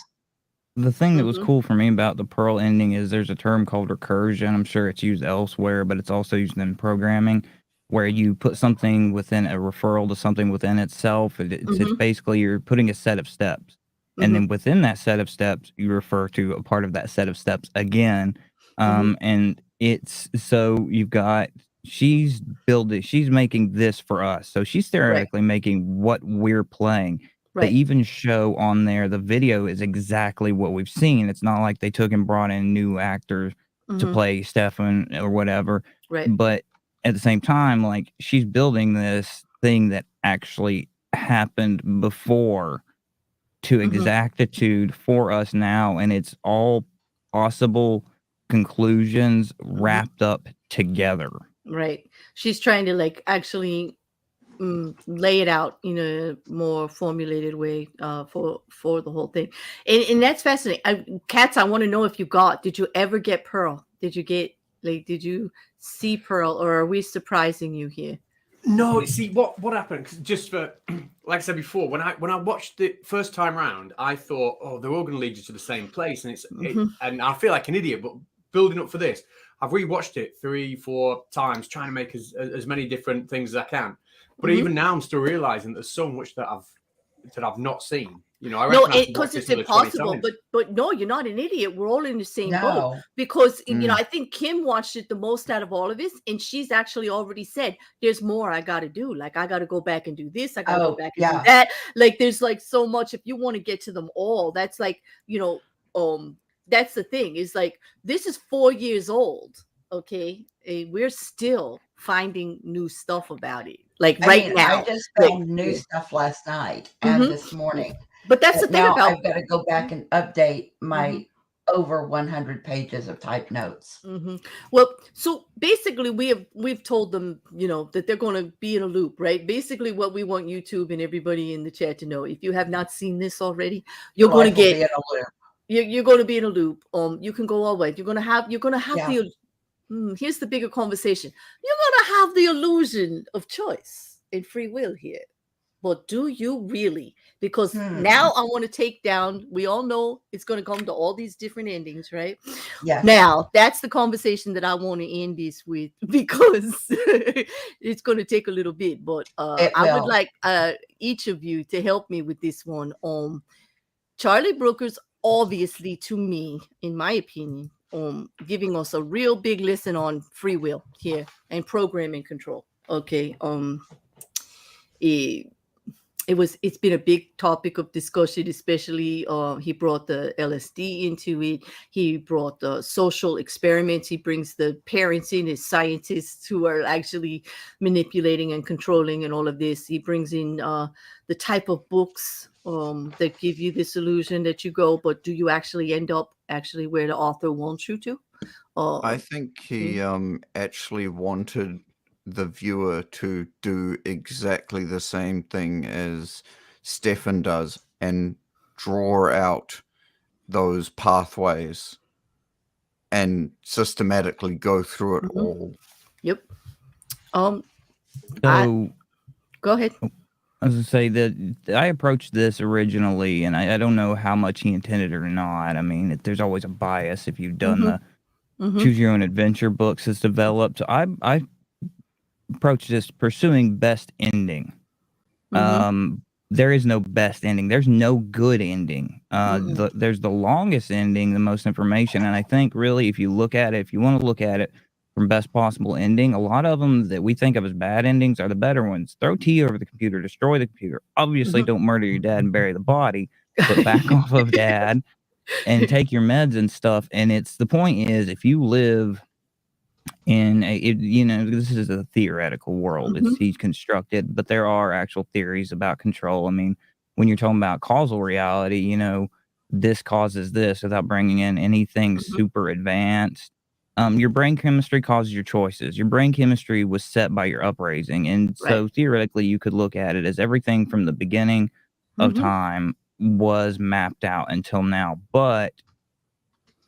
The thing that was cool for me about the Pearl ending is there's a term called recursion. I'm sure it's used elsewhere, but it's also used in programming, where you put something within a referral to something within itself. It's basically you're putting a set of steps. And then within that set of steps, you refer to a part of that set of steps again. And it's so you've got she's making this for us. So she's theoretically making what we're playing. They even show on there the video is exactly what we've seen. It's not like they took and brought in new actors to play Stefan or whatever. But at the same time, like she's building this thing that actually happened before to exactitude for us now, and it's all possible conclusions wrapped up together. Right. She's trying to like actually lay it out in a more formulated way for the whole thing. And that's fascinating. Katz, I want to know if did you ever get Pearl? Did you see Pearl, or are we surprising you here? No, see what happened. 'Cause just for, like I said before, when I watched it first time round, I thought, oh, they're all going to lead you to the same place, and and I feel like an idiot. But building up for this, I've rewatched it 3-4 times, trying to make as many different things as I can. But even now, I'm still realizing there's so much that I've not seen. You know, I no, because it's impossible. But no, you're not an idiot. We're all in the same boat. Because you know, I think Kim watched it the most out of all of us, and she's actually already said, "There's more I got to do. Like I got to go back and do this. I got to go back and do that. Like there's like so much. If you want to get to them all, that's like that's the thing. Is like this is 4 years old. Okay, and we're still finding new stuff about it. Like now, I just found new stuff last night and this morning. But that's the thing now about I've got to go back and update my over 100 pages of type notes. Well, so basically we've told them, that they're going to be in a loop, right? Basically what we want YouTube and everybody in the chat to know, if you have not seen this already, you're going to get in a loop. You're going to be in a loop. You can go all the way. You're going to have the here's the bigger conversation. You're going to have the illusion of choice and free will here. But do you really? Because now I want to take down, we all know it's going to come to all these different endings, right? Yeah. Now, that's the conversation that I want to end this with, because it's going to take a little bit. But I would like each of you to help me with this one. Charlie Brooker's obviously, to me, in my opinion, giving us a real big lesson on free will here and programming control. Okay. It's been a big topic of discussion, especially he brought the LSD into it. He brought the social experiments. He brings the parents in as scientists who are actually manipulating and controlling and all of this. He brings in the type of books that give you this illusion that you go, but do you actually end up where the author wants you to? I think he actually wanted the viewer to do exactly the same thing as Stefan does and draw out those pathways and systematically go through it all. Yep. So go ahead. I was going to say that I approached this originally, and I don't know how much he intended or not. I mean, there's always a bias if you've done the choose your own adventure books that's developed. I approached this pursuing best ending. There is no best ending. There's no good ending. There's the longest ending, the most information. And I think really, if you want to look at it from best possible ending, a lot of them that we think of as bad endings are the better ones. Throw tea over the computer, destroy the computer. Obviously, don't murder your dad and bury the body, but back off of dad and take your meds and stuff. And the point is, if you live in this is a theoretical world. He's constructed, but there are actual theories about control. I mean, when you're talking about causal reality, this causes this without bringing in anything super advanced. Your brain chemistry causes your choices. Your brain chemistry was set by your upraising. And so theoretically, you could look at it as everything from the beginning of time was mapped out until now. But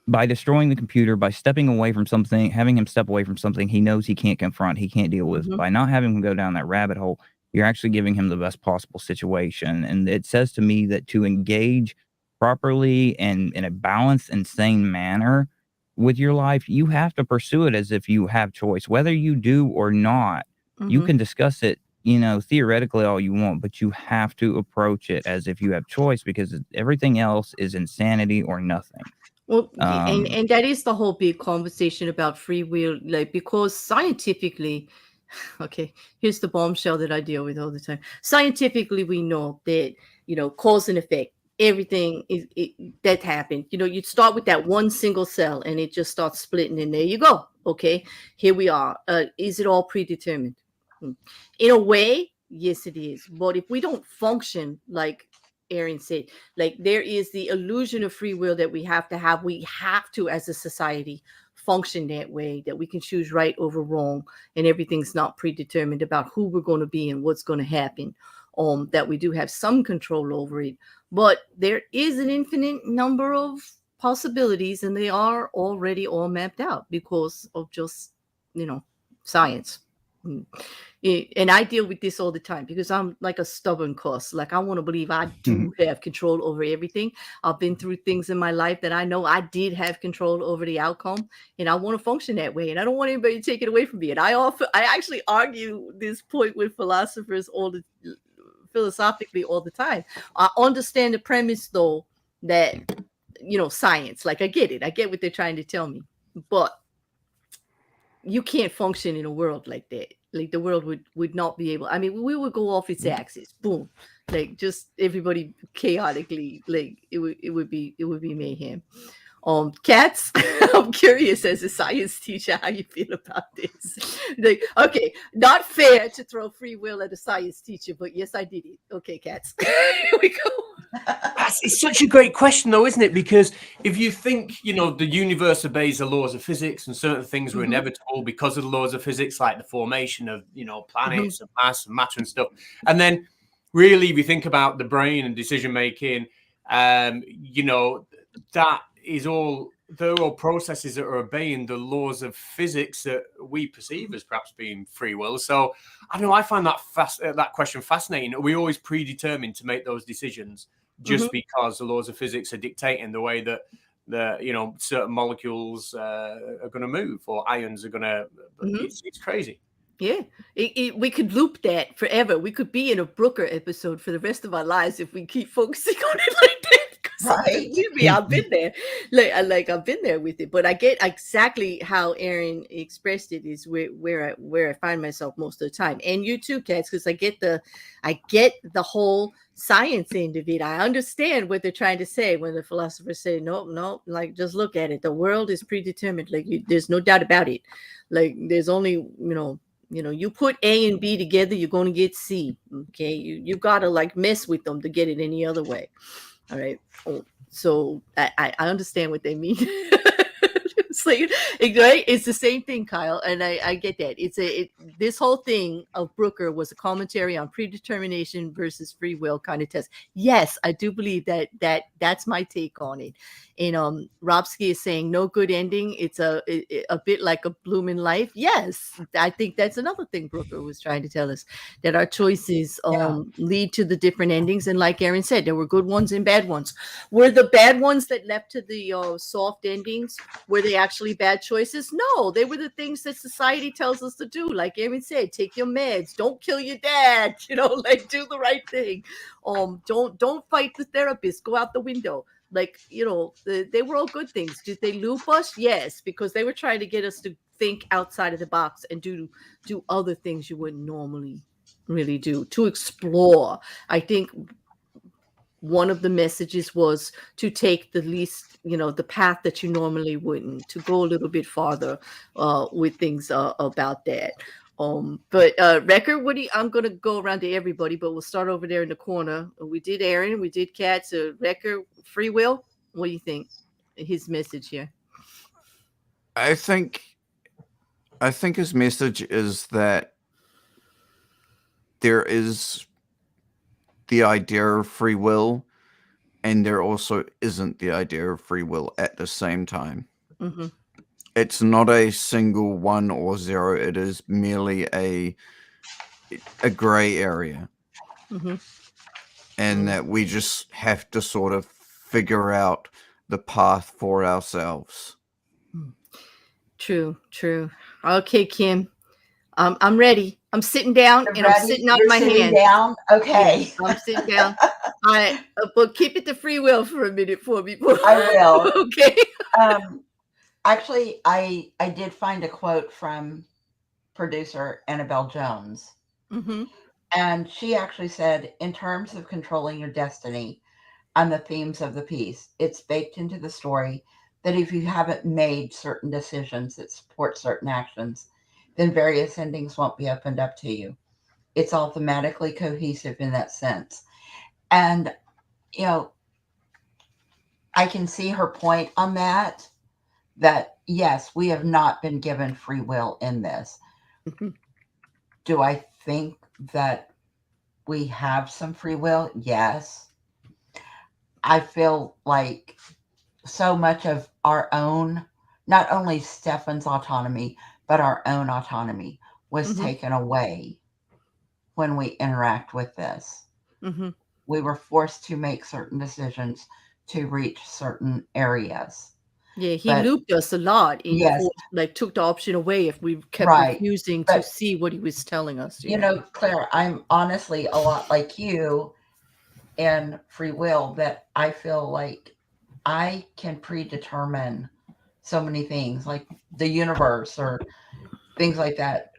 by destroying the computer, by stepping away from something, having him step away from something he knows he can't confront, he can't deal with, by not having him go down that rabbit hole, you're actually giving him the best possible situation. And it says to me that to engage properly and in a balanced and sane manner with your life, you have to pursue it as if you have choice. Whether you do or not, you can discuss it, theoretically all you want, but you have to approach it as if you have choice, because everything else is insanity or nothing. Well, and that is the whole big conversation about free will, like, because scientifically, okay, here's the bombshell that I deal with all the time. Scientifically, we know that, cause and effect, everything that happened. You start with that one single cell and it just starts splitting, and there you go. Okay, here we are. Is it all predetermined? In a way, yes, it is. But if we don't function like Aaron said, like, there is the illusion of free will that we have to, as a society, function that way, that we can choose right over wrong, and everything's not predetermined about who we're going to be and what's going to happen. That we do have some control over it, but there is an infinite number of possibilities, and they are already all mapped out because of just, science. And I deal with this all the time because I'm like a stubborn cuss. Like, I want to believe I do have control over everything. I've been through things in my life that I know I did have control over the outcome, and I want to function that way. And I don't want anybody to take it away from me. And I actually argue this point with philosophers philosophically all the time. I understand the premise, though, that science, like, I get it. I get what they're trying to tell me, but you can't function in a world like that. Like, the world would not be able. I mean, we would go off its axis, boom, like, just everybody chaotically. Like, it would be mayhem. Cats, I'm curious, as a science teacher, how you feel about this. Like, okay, not fair to throw free will at a science teacher, but yes, I did it. Okay, Cats. Here we go. It's such a great question, though, isn't it? Because if you think, the universe obeys the laws of physics, and certain things were inevitable because of the laws of physics, like the formation of, planets and mass and matter and stuff. And then really, if you think about the brain and decision making, that is all, they're all processes that are obeying the laws of physics that we perceive as perhaps being free will. So I don't know, I find that question fascinating. Are we always predetermined to make those decisions just because the laws of physics are dictating the way that certain molecules are going to move, or ions are going to? It's crazy. Yeah, we could loop that forever. We could be in a Brooker episode for the rest of our lives if we keep focusing on it like that. Right. I've been there. Like I've been there with it. But I get exactly how Aaron expressed it is where I find myself most of the time. And you too, Cats, because I get the whole science end of it. I understand what they're trying to say when the philosophers say, no, like, just look at it. The world is predetermined. Like, there's no doubt about it. Like, there's only, you put A and B together, you're going to get C. Okay. You got to, like, mess with them to get it any other way. All right. So I understand what they mean. It's like, right? It's the same thing, Kyle, and I get that. This whole thing of Brooker was a commentary on predetermination versus free will kind of test. Yes, I do believe that's my take on it. And Robsky is saying no good ending. It's a bit like a blooming life. Yes, I think that's another thing Brooker was trying to tell us, that our choices lead to the different endings. And like Aaron said, there were good ones and bad ones. Were the bad ones that led to the soft endings, were they actually bad choices? No, they were the things that society tells us to do. Like Aaron said, take your meds, don't kill your dad, like, do the right thing. Don't fight the therapist, go out the window. Like, they were all good things. Did they loop us? Yes, because they were trying to get us to think outside of the box and do other things you wouldn't normally really do, to explore. I think one of the messages was to take the least, the path that you normally wouldn't, to go a little bit farther with things about that. But Wrecker, I'm going to go around to everybody, but we'll start over there in the corner. We did Aaron, we did Cats, Wrecker, free will. What do you think? His message here. I think his message is that there is the idea of free will, and there also isn't the idea of free will at the same time. Mm-hmm. It's not a single 1 or 0. It is merely a gray area. Mm-hmm. And that we just have to sort of figure out the path for ourselves. True. Okay, Kim. I'm ready. I'm sitting down. I'm sitting on my hands. Down? Okay. I'm sitting down. All right. But keep it to free will for a minute for me. I will. Okay. Actually, I did find a quote from producer Annabelle Jones. Mm-hmm. And she actually said, in terms of controlling your destiny and the themes of the piece, it's baked into the story that if you haven't made certain decisions that support certain actions, then various endings won't be opened up to you. It's all thematically cohesive in that sense. And, I can see her point on that yes, we have not been given free will in this. Do I think that we have some free will? Yes. I feel like so much of our own, not only Stefan's autonomy, but our own autonomy was taken away when we interact with this. We were forced to make certain decisions to reach certain areas. Yeah, he looped us a lot. Yes. Like took the option away if we kept refusing to see what he was telling us. You know, Claire, I'm honestly a lot like you in free will, that I feel like I can predetermine so many things, like the universe or things like that.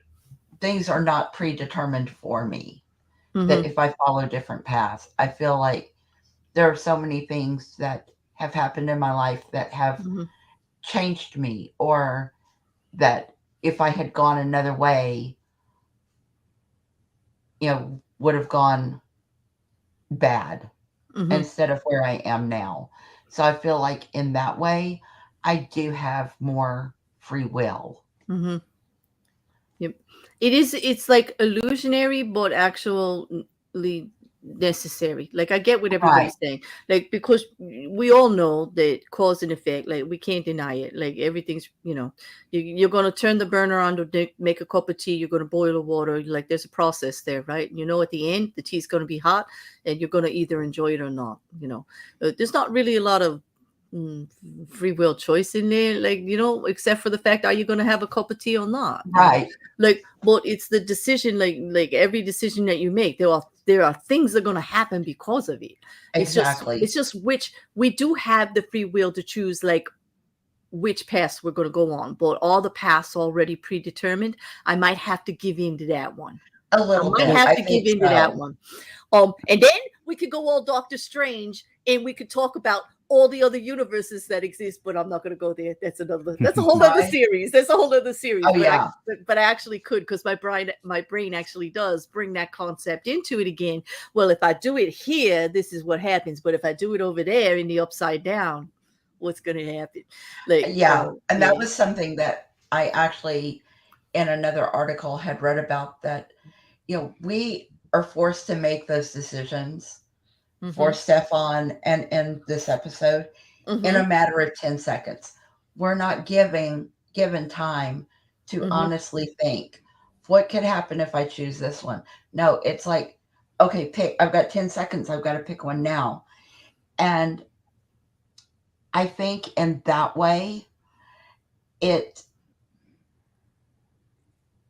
Things are not predetermined for me. That if I follow different paths, I feel like there are so many things that have happened in my life that have changed me, or that if I had gone another way, would have gone bad instead of where I am now. So I feel like in that way, I do have more free will. Yep. It's like illusionary, but actually necessary. Like I get what everybody's saying. Like, because we all know that cause and effect, like we can't deny it. Like everything's, you're going to turn the burner on to make a cup of tea. You're going to boil the water. Like there's a process there, right? At the end, the tea's going to be hot and you're going to either enjoy it or not. There's not really a lot of free will choice in there, like, except for the fact, are you going to have a cup of tea or not? Right. Like, but it's the decision, like every decision that you make, there are things that are going to happen because of it. Exactly. It's just which we do have the free will to choose, like which paths we're going to go on, but all the paths already predetermined. I might have to give in to that one. A little bit. I have to give in to that one. And then we could go all Doctor Strange and we could talk about all the other universes that exist, but I'm not going to go there. That's a whole other series. That's a whole other series. Oh, but I actually could, because my brain actually does bring that concept into it again. Well, if I do it here, this is what happens. But if I do it over there in the upside down, what's going to happen? Like, and that was something that I actually, in another article, had read about, that, we are forced to make those decisions for Stefan and in this episode in a matter of 10 seconds. We're not given time to honestly think, what could happen if I choose this one? No, it's like, okay, pick. I've got 10 seconds. I've got to pick one now. And I think in that way,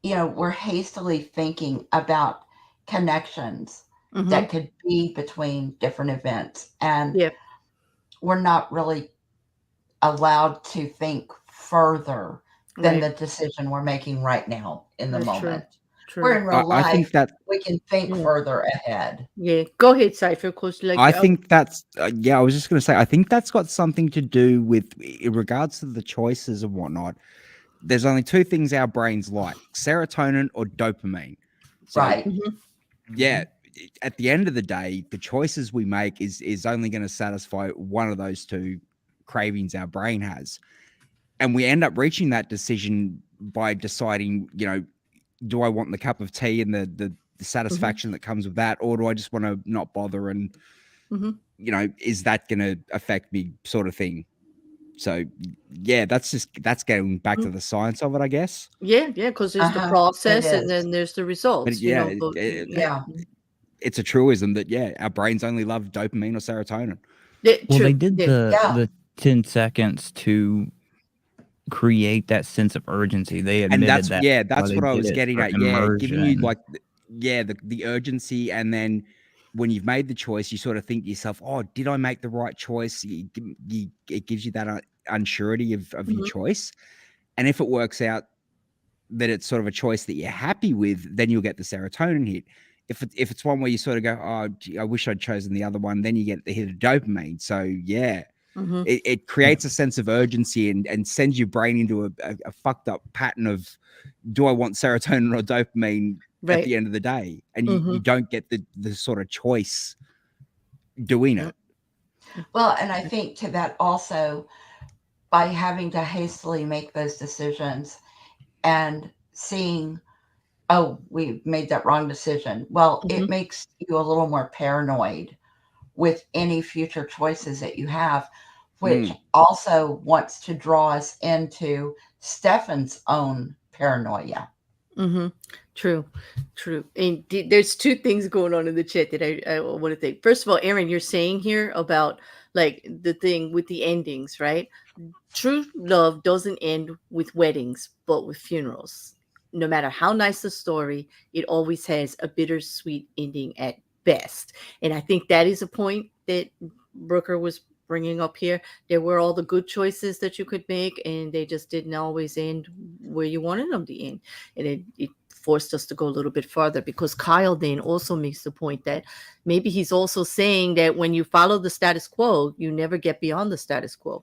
we're hastily thinking about connections that could be between different events. And we're not really allowed to think further than the decision we're making right now in the moment. True. We're in real life. I think that we can think further ahead. Yeah, go ahead, Cypher. Of course, I think that's I was just going to say, I think that's got something to do with, in regards to the choices and whatnot. There's only two things our brains like: serotonin or dopamine. So, at the end of the day, the choices we make is only going to satisfy one of those two cravings our brain has. And we end up reaching that decision by deciding, do I want the cup of tea and the satisfaction that comes with that, or do I just want to not bother and, is that going to affect me, sort of thing. So, that's getting back to the science of it, I guess. Yeah, because there's the process and then there's the results. But it's a truism that, our brains only love dopamine or serotonin. They did the 10 seconds to create that sense of urgency. They admitted that's what I was getting at. Giving you like the urgency, and then when you've made the choice, you sort of think to yourself, "Oh, did I make the right choice?" It gives you that unsurety of your choice, and if it works out that it's sort of a choice that you're happy with, then you'll get the serotonin hit. If it's one where you sort of go, "Oh, gee, I wish I'd chosen the other one," then you get the hit of dopamine. So it creates a sense of urgency and sends your brain into a fucked up pattern of, do I want serotonin or dopamine at the end of the day? And you don't get the sort of choice doing it. Well, and I think to that also, by having to hastily make those decisions and seeing, oh, we made that wrong decision. Well, it makes you a little more paranoid with any future choices that you have, which also wants to draw us into Stefan's own paranoia. True. And there's two things going on in the chat that I want to think. First of all, Aaron, you're saying here about like the thing with the endings, right? True love doesn't end with weddings, but with funerals. No matter how nice the story, it always has a bittersweet ending at best. And I think that is a point that Brooker was bringing up here. There were all the good choices that you could make, and they just didn't always end where you wanted them to end. And it forced us to go a little bit farther, because Kyle then also makes the point that maybe he's also saying that when you follow the status quo, you never get beyond the status quo.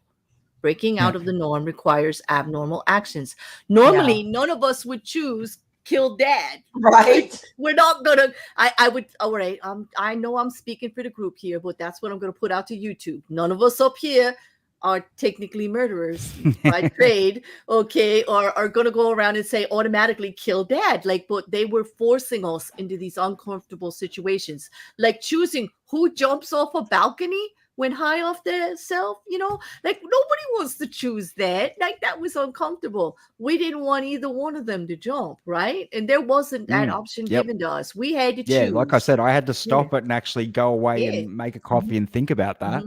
Breaking out of the norm requires abnormal actions. Normally, none of us would choose kill dad. Right. We're not gonna. I would. All right. I know I'm speaking for the group here, but that's what I'm gonna put out to YouTube. None of us up here are technically murderers by trade, okay, or are going to go around and say automatically kill dad. Like, but they were forcing us into these uncomfortable situations, like choosing who jumps off a balcony when high off their self, you know, like nobody wants to choose that. Like, that was uncomfortable. We didn't want either one of them to jump, right? And there wasn't that option given to us. We had to choose. Yeah, like I said, I had to stop it and actually go away and make a coffee and think about that.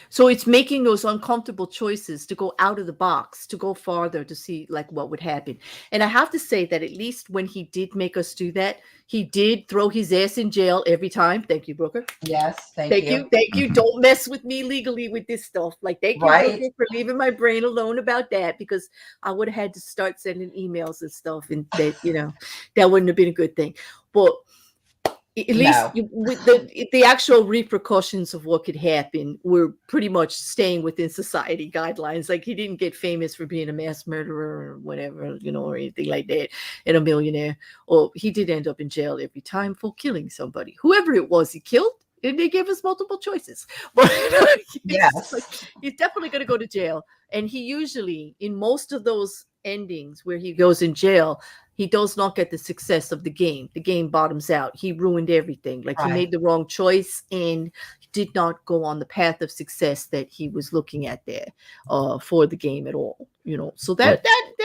So it's making those uncomfortable choices to go out of the box, to go farther, to see like what would happen. And I have to say that at least when he did make us do that, he did throw his ass in jail every time. Thank you, Brooker. Yes, thank you. Thank you. Don't mess with me legally with this stuff. Like, thank you, Brooker, for leaving my brain alone about that, because I would have had to start sending emails and stuff, and that, you know, that wouldn't have been a good thing. But at least with the actual repercussions of what could happen were pretty much staying within society guidelines. Like, he didn't get famous for being a mass murderer or whatever, you know, or anything like that, and a millionaire. Or he did end up in jail every time for killing somebody, whoever it was he killed. And they gave us multiple choices. But he's definitely going to go to jail. And he usually, in most of those endings where he goes in jail, he does not get the success of the game. The game bottoms out. He ruined everything. Like, he made the wrong choice and did not go on the path of success that he was looking at there for the game at all. You know, so that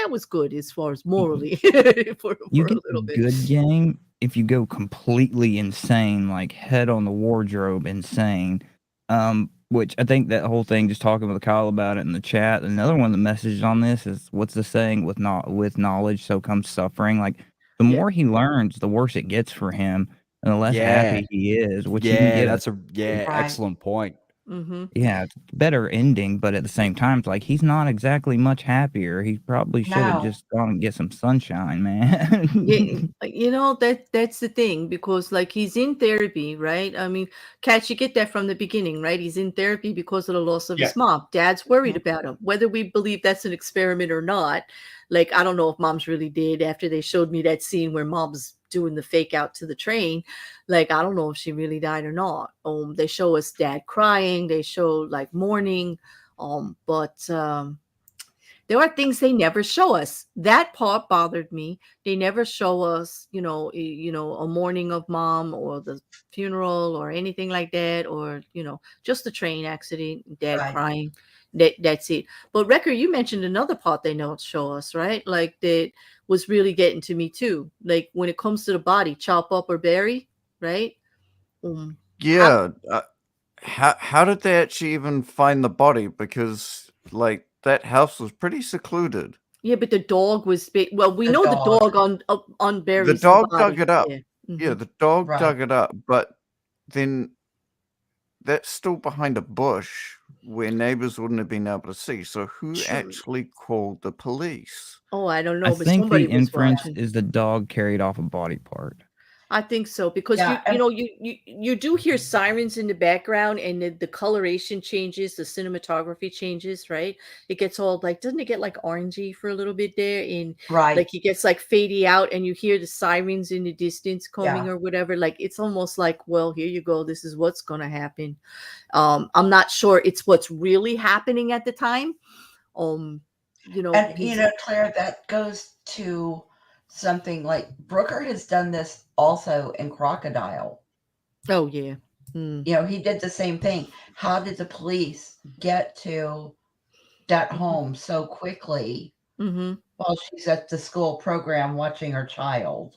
was good as far as morally for you a get little bit. Good game if you go completely insane, like head on the wardrobe insane. Which I think that whole thing, just talking with Kyle about it in the chat. Another one of the messages on this is, what's the saying? With knowledge, so comes suffering. Like, the more he learns, the worse it gets for him, and the less happy he is. Which you can get that's excellent point. Yeah, it's a better ending, but at the same time, it's like he's not exactly much happier. He probably should have just gone and get some sunshine, man. You know, that's the thing, because like, he's in therapy, right? I mean, Kat, you get that from the beginning, right? He's in therapy because of the loss of his mom. Dad's worried about him, whether we believe that's an experiment or not. Like, I don't know if mom's really did. After they showed me that scene where mom's doing the fake out to the train, like, I don't know if she really died or not. They show us dad crying, they show like mourning, but there are things they never show us. That part bothered me. They never show us, you know, a mourning of mom or the funeral or anything like that, or, you know, just the train accident, dad crying. That's it. But Wrecker, you mentioned another part they don't show us, right? Like, that was really getting to me too. Like, when it comes to the body, chop up or bury, right? How did they actually even find the body? Because like, that house was pretty secluded. Yeah, but the dog was big. Well, we know the dog on Barry's the dog body. dug it up. Yeah, the dog dug it up, but then that's still behind a bush where neighbors wouldn't have been able to see. So who actually called the police? Oh, I don't know. I but think somebody the inference was is the dog carried off a body part. I think so, because you do hear sirens in the background, and the coloration changes, the cinematography changes, right? It gets all like, doesn't it get like orangey for a little bit there? And like, it gets like fadey out, and you hear the sirens in the distance coming or whatever. Like, it's almost like, well, here you go. This is what's going to happen. I'm not sure it's what's really happening at the time, You know, and Claire, that goes to something like Brooker has done this also in Crocodile. Oh yeah. He did the same thing. How did the police get to that home so quickly while she's at the school program watching her child?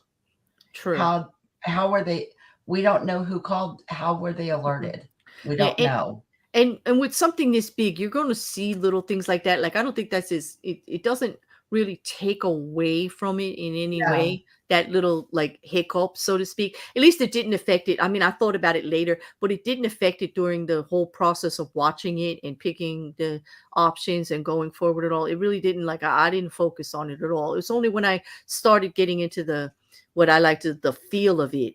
True. How were they? We don't know who called. How were they alerted? We don't know. And with something this big, you're going to see little things like that. Like, I don't think that's it doesn't really take away from it in any way, that little like hiccup, so to speak. At least it didn't affect it. I mean, I thought about it later, but it didn't affect it during the whole process of watching it and picking the options and going forward at all. It really didn't, like, I didn't focus on it at all. It was only when I started getting into the feel of it.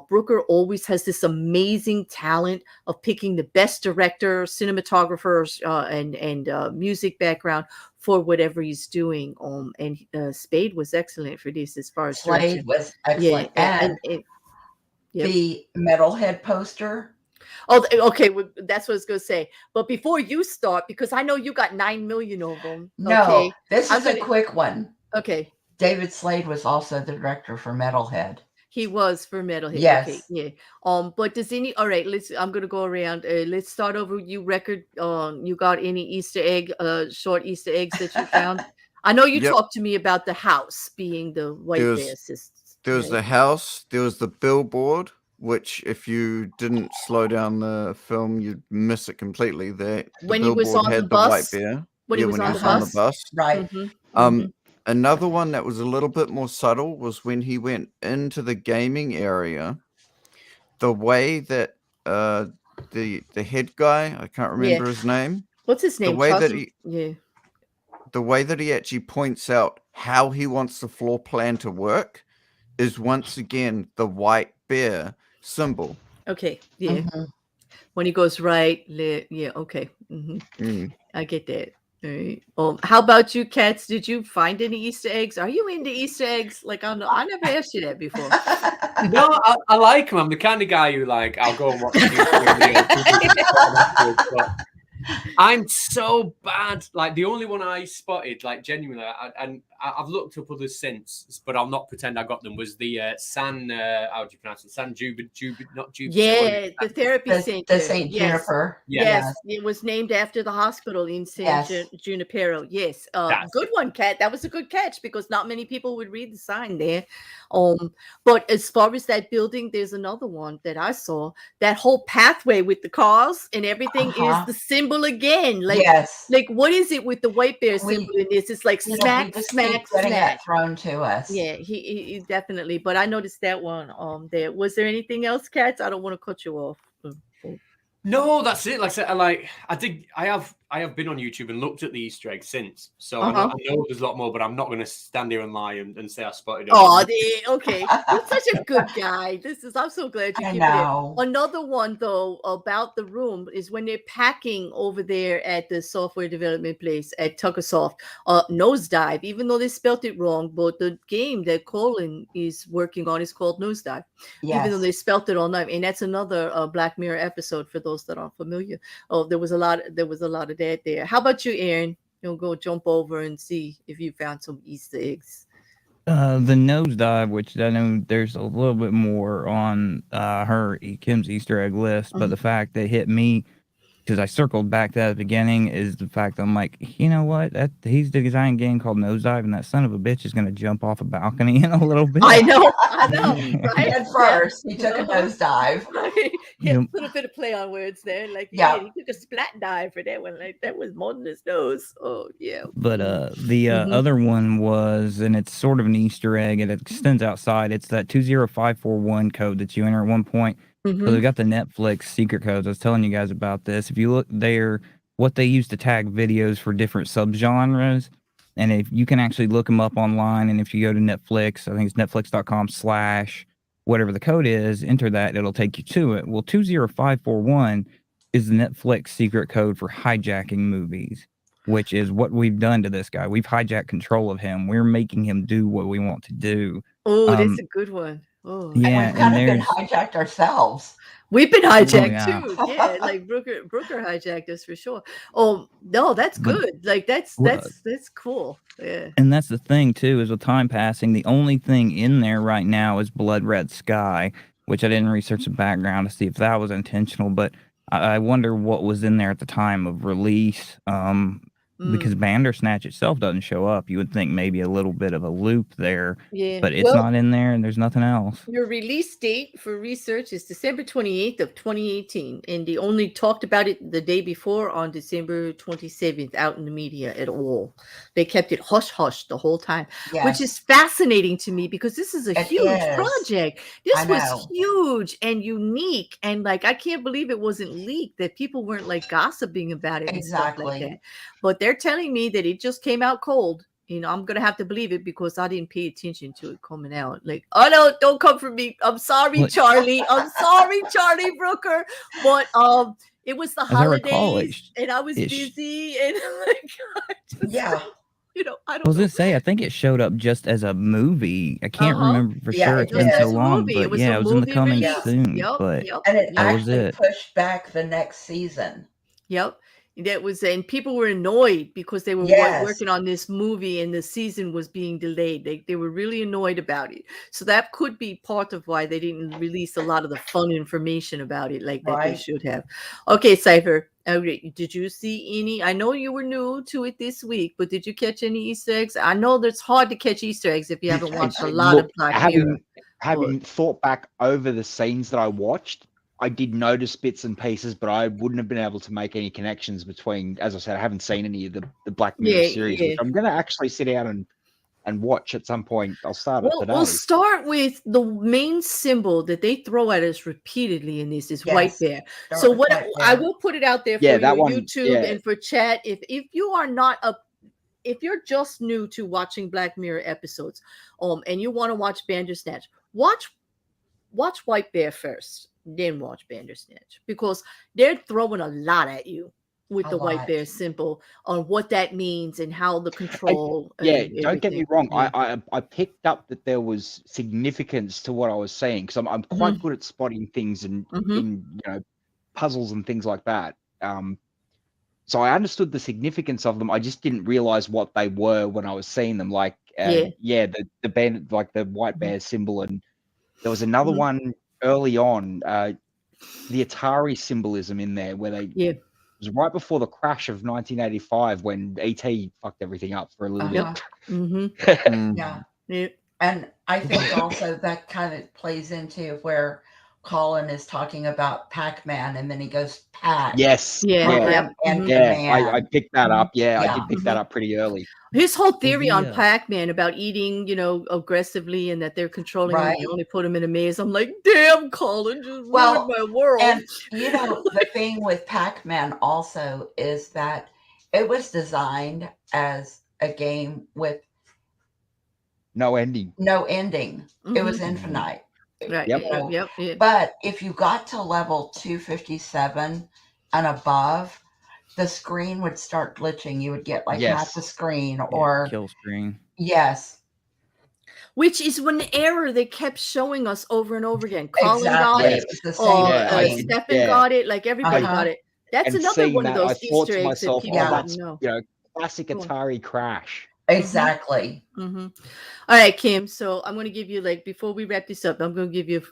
Brooker always has this amazing talent of picking the best director, cinematographers, and music background for whatever he's doing. And Spade was excellent for this as far as Slade was excellent. And the Metalhead poster. Oh, okay. Well, that's what I was going to say. But before you start, because I know you got 9 million of them. No, this is a quick one. Okay. David Slade was also the director for Metalhead. He was for Metalhead. Yes. Okay, yeah. But does all right, I'm gonna go around. Let's start over. You record, you got any Easter egg, short Easter eggs that you found? I know you talked to me about the house being the white bear system. There was the house, there was the billboard, which if you didn't slow down the film, you'd miss it completely. When he was on the bus, the white bear. When he was on the bus, right? Another one that was a little bit more subtle was when he went into the gaming area. The way that the head guy, I can't remember his name. What's his name? The way that he actually points out how he wants the floor plan to work is once again the white bear symbol. Okay, yeah. When he goes right, okay. I get that. All right. How about you, Cats? Did you find any Easter eggs? Are you into Easter eggs? Like, I never asked you that before. No, I like them. I'm the kind of guy who, like, I'll go and watch videos. I'm so bad. Like, the only one I spotted, like, genuinely, and I've looked up others since, but I'll not pretend I got them, was the San, how do you pronounce it? San Jupiter, not Jupiter. Yeah, the therapy center. The St. Juniper. Yes, it was named after the hospital in San Junipero. Yes, good one, Kat. That was a good catch because not many people would read the sign there. But as far as that building, there's another one that I saw. That whole pathway with the cars and everything is the symbol again. Like, like what is it with the white bear symbol in this? It's like smack. Getting it thrown to us. Yeah, he definitely. But I noticed that one. There was there anything else, Cats? I don't want to cut you off. No, that's it. Like I said, I have been on YouTube and looked at the Easter eggs since. So I know there's a lot more, but I'm not going to stand here and lie and say I spotted it. Oh, okay. You're such a good guy. I'm so glad you keep it. Another one though about the room is when they're packing over there at the software development place at Tuckersoft. Nosedive, even though they spelt it wrong, but the game that Colin is working on is called Nosedive. Even though they spelt it all night, and that's another Black Mirror episode for those that aren't familiar. There was a lot of that there. How about you, Aaron? You'll go jump over and see if you found some Easter eggs. The nosedive, which I know there's a little bit more on Kim's Easter egg list, but the fact that hit me, because I circled back to that at the beginning, is the fact that I'm like, you know what? He's designing a game called Nosedive, and that son of a bitch is going to jump off a balcony in a little bit. I know. Right? At first, he took a nosedive. A little bit of play on words there. Like, he took a splat dive for that one. Like, that was more than his nose. Oh, yeah. But the other one was, and it's sort of an Easter egg, and it extends outside. It's that 20541 code that you enter at one point. So they got the Netflix secret codes. I was telling you guys about this. If you look there, what they use to tag videos for different subgenres, and if you can actually look them up online, and if you go to Netflix, I think it's netflix.com/ whatever the code is, enter that, it'll take you to it. Well, 20541 is the Netflix secret code for hijacking movies, which is what we've done to this guy. We've hijacked control of him. We're making him do what we want to do. Oh, that's a good one. Oh, And Yeah, we've kind of been there's hijacked ourselves. we've been hijacked yeah. too. Yeah, like Brooker hijacked us for sure. Oh no, that's But good. Like that's well, cool. Yeah. and that's the thing too, is with time passing, the only thing in there right now is Blood Red Sky, which I didn't research the background to see if that was intentional, but I wonder what was in there at the time of release. Because Bandersnatch itself doesn't show up. You would think maybe a little bit of a loop there, Yeah. but it's not in there and there's nothing else. Your release date for research is December 28th of 2018, and they only talked about it the day before on December 27th out in the media at all. They kept it hush-hush the whole time, which is fascinating to me because this is a huge project. This was huge and unique, and like I can't believe it wasn't leaked, that people weren't like gossiping about it and stuff like that. But they're telling me that it just came out cold. You know, I'm gonna have to believe it because I didn't pay attention to it coming out. Like, oh no, don't come for me. I'm sorry, Charlie. I'm sorry, Charlie Brooker. But it was the holidays, and I was busy, and you know, I don't. I was gonna say, I think it showed up just as a movie. I can't remember for sure. It's been so long, but it was in the coming soon. But and it that was actually it. pushed back the next season. That was, and people were annoyed because they were working on this movie and the season was being delayed. They were really annoyed about it. So that could be part of why they didn't release a lot of the fun information about it like that they should have. Okay, Cypher, did you see any? I know you were new to it this week, but did you catch any Easter eggs? I know that's hard to catch Easter eggs if you haven't watched a lot of Black Mirror. Having thought back over the scenes that I watched, I did notice bits and pieces, but I wouldn't have been able to make any connections between, as I said, I haven't seen any of the Black Mirror series, which I'm going to actually sit down and watch at some point. I'll start it today. We'll start with the main symbol that they throw at us repeatedly in this is White Bear. So what I will put it out there for YouTube and for chat. If you are not if you're just new to watching Black Mirror episodes, and you want to watch Bandersnatch, watch White Bear first. Then watch Bandersnatch because they're throwing a lot at you with the White Bear symbol on what that means and how the control. Don't get me wrong. I picked up that there was significance to what I was saying because I'm quite good at spotting things in puzzles and things like that. So I understood the significance of them. I just didn't realize what they were when I was seeing them. Like the band, like the White Bear symbol, and there was another one early on, the Atari symbolism in there where it was right before the crash of 1985 when ET fucked everything up for a little bit. And I think also that kind of plays into where Colin is talking about Pac-Man and then he goes Pac. Yes. I picked that up. I did pick that up pretty early. His whole theory on Pac-Man about eating, aggressively and that they're controlling him, they only put him in a maze. I'm like, damn, Colin, just ruined my world. And the thing with Pac-Man also is that it was designed as a game with no ending. It was infinite. Right. Yep. But if you got to level 257 and above, the screen would start glitching. You would get like half the screen or kill screen. Yes. Which is an error they kept showing us over and over again. Colin got it. Stefan got it. Like everybody got it. That's another one of those Easter eggs that people don't know. Classic Atari crash. Exactly. All right, Kim. So I'm going to give you, like, before we wrap this up, I'm going to give you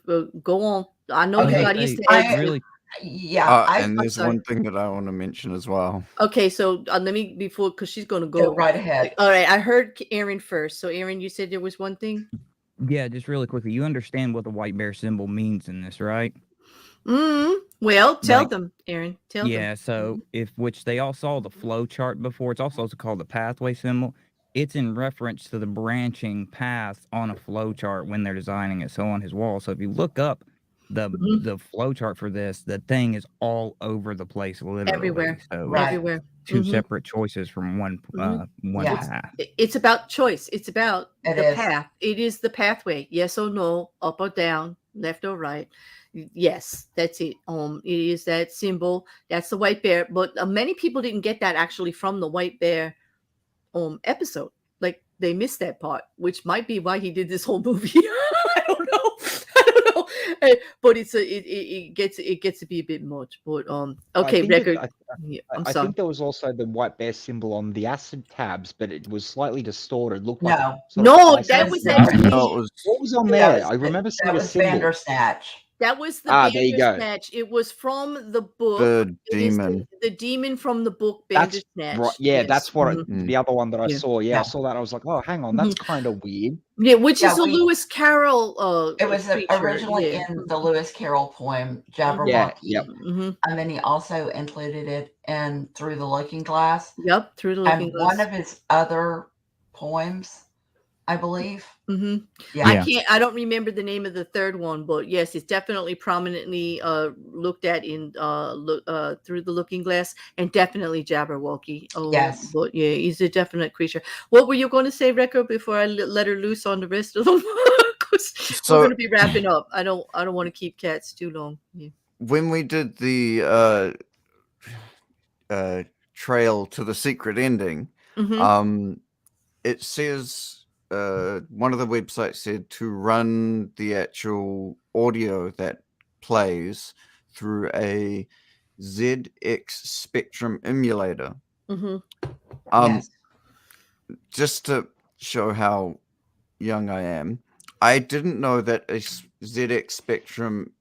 go on. I know you got Easter eggs. And there's one thing that I want to mention as well. Okay, so let me because she's going to go right ahead. All right, I heard Aaron first. So Aaron, you said there was one thing. Yeah, just really quickly. You understand what the White Bear symbol means in this, right? Well, tell them, Aaron. Tell them. Yeah, so which they all saw the flow chart before. It's also called the pathway symbol. It's in reference to the branching paths on a flow chart when they're designing it. So on his wall. So if you look up the flow chart for this, the thing is all over the place, literally. Everywhere. So everywhere. Two separate choices from one path. It's about choice. It's about the path. It is the pathway. Yes or no, up or down, left or right. Yes, that's it. It is that symbol. That's the White Bear. But many people didn't get that actually from the White Bear episode. Like they missed that part, which might be why he did this whole movie. I don't know. But it gets to be a bit much. But okay, record. I think there was also the white bear symbol on the acid tabs, but it was slightly distorted. Looked like that was actually what was on there. I remember seeing a symbol. Bandersnatch. That was the there you go. Bandersnatch. It was from the book. The demon. The demon from the book That's Bandersnatch. right. Yeah, that's what the other one that I saw. Yeah, I saw that. I was like, oh, hang on, that's kind of weird. Yeah, which is a Lewis Carroll. It was originally in the Lewis Carroll poem Jabberwocky. Yeah, And then he also included it in Through the Looking Glass. Yep, Through the Looking Glass. One of his other poems, I believe. Yeah. I don't remember the name of the third one, but yes, it's definitely prominently looked at in Through the Looking Glass, and definitely Jabberwocky. Yes, but yeah, he's a definite creature. What were you going to say, Rekka, before I let her loose on the rest of them? Because we're going to be wrapping up. I don't want to keep cats too long. Yeah. When we did the trail to the secret ending, it says. One of the websites said to run the actual audio that plays through a ZX Spectrum emulator. Just to show how young I am, I didn't know that a ZX Spectrum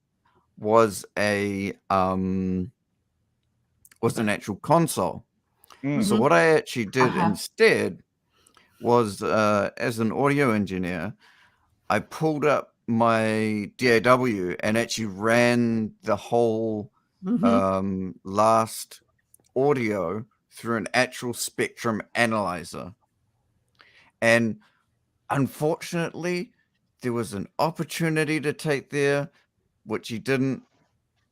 was an actual console. So what I actually did instead was, as an audio engineer, I pulled up my DAW and actually ran the whole last audio through an actual Spectrum analyzer. And unfortunately, there was an opportunity to take there, which he didn't,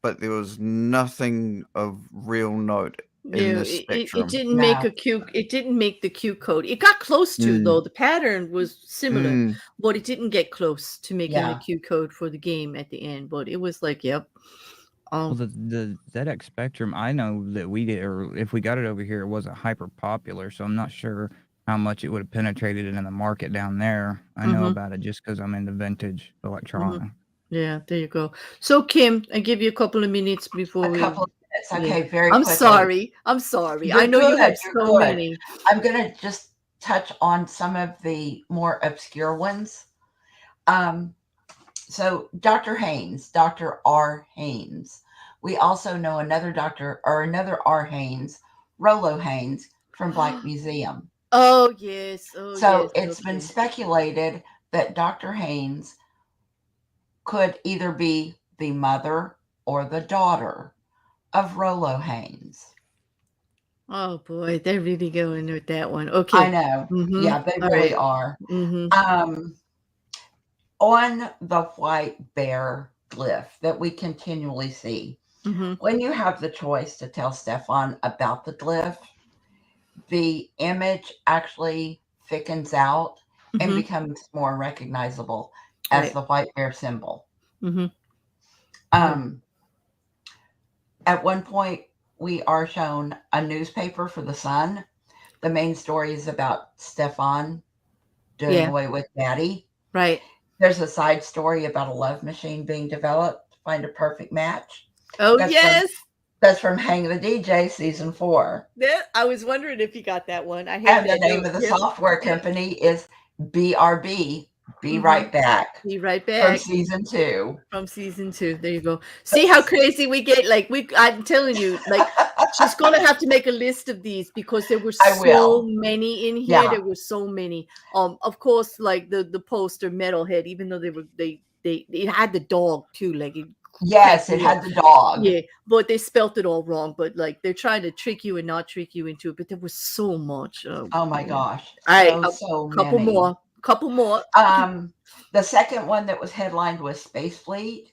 but there was nothing of real note. It didn't make a Q. It didn't make the Q code. It got close to though. The pattern was similar, but it didn't get close to making the Q code for the game at the end. But it was like, yep. Well, the ZX Spectrum, I know that we did, or if we got it over here, it wasn't hyper popular. So I'm not sure how much it would have penetrated in the market down there. I know about it just because I'm into vintage electronics. Yeah, there you go. So Kim, I give you a couple of minutes before we. It's okay, very I'm quickly. sorry. You're I know good, you have so many. I'm going to just touch on some of the more obscure ones. So Dr. Haynes, Dr. R. Haynes. We also know another R. Haynes, Rollo Haynes from Black Museum. Oh, yes. So it's been speculated that Dr. Haynes could either be the mother or the daughter of Rollo Haynes. Oh boy, they're really going with that one. Okay, I know. Yeah, they really are. On the white bear glyph that we continually see, when you have the choice to tell Stefan about the glyph, the image actually thickens out and becomes more recognizable as the white bear symbol. At one point, we are shown a newspaper for the Sun. The main story is about Stefan doing away with Daddy. Right. There's a side story about a love machine being developed to find a perfect match. Oh, yes. That's from Hang the DJ season 4. I was wondering if you got that one. And the name of the software company is BRB. Be right back. Be right back. From season 2. From season 2. There you go. See how crazy we get. Like I'm telling you, like she's gonna have to make a list of these because there were so many in here. There were so many. Of course, like the poster Metalhead, even though it had the dog too. Like it had the dog. Yeah, but they spelt it all wrong. But like they're trying to trick you and not trick you into it. But there was so much. Oh my gosh. All right, a couple more. The second one that was headlined was Space Fleet,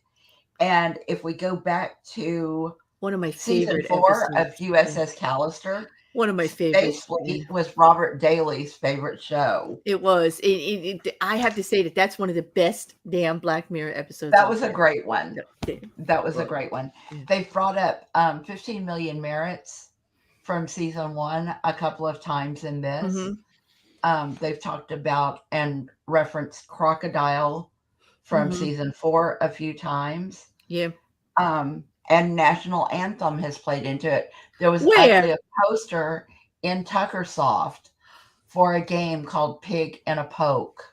and if we go back to one of my favorite season 4 of USS Callister, one of my favorites. Space Fleet was Robert Daly's favorite show. It was. I have to say that's one of the best damn Black Mirror episodes. That was a great one. That was a great one. They've brought up 15 Million Merits from season 1 a couple of times in this. They've talked about and referenced Crocodile from season 4 a few times. Yeah. And National Anthem has played into it. There was Where? actually a poster in Tuckersoft for a game called Pig in a Poke.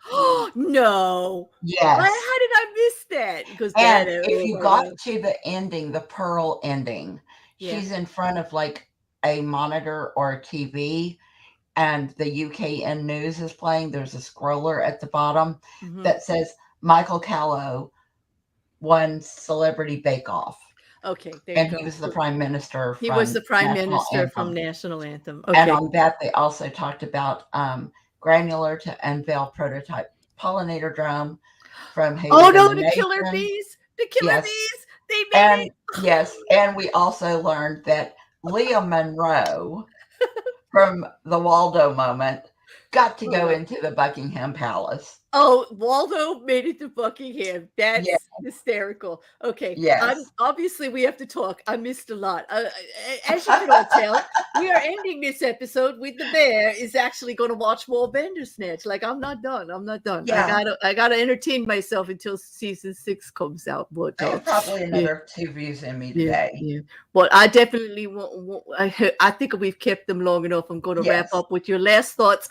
No. Yes. How did I miss that? Because and if you got to the ending, the Pearl ending, Yeah. she's in front of like a monitor or a TV, and the UKN news is playing. There's a scroller at the bottom that says Michael Callow won Celebrity Bake Off. Okay, there and you go. he was the prime minister. He was the prime National minister Anthem. from National Anthem. Okay. And on that, they also talked about Granular to unveil prototype pollinator drone from Haiti. Oh no, the killer bees! The killer bees! They made it. Yes, and we also learned that Leah Monroe from the Waldo moment got to go into the Buckingham Palace. Oh, Waldo made it to Buckingham. That's hysterical. Okay. Yes. Obviously, we have to talk. I missed a lot. As you can all tell, we are ending this episode with the bear is actually going to watch more Bandersnatch. Like, I'm not done. Yeah. I gotta entertain myself until season 6 comes out. But probably another 2 views in me today. Yeah. But I definitely won't. I think we've kept them long enough. I'm going to wrap up with your last thoughts.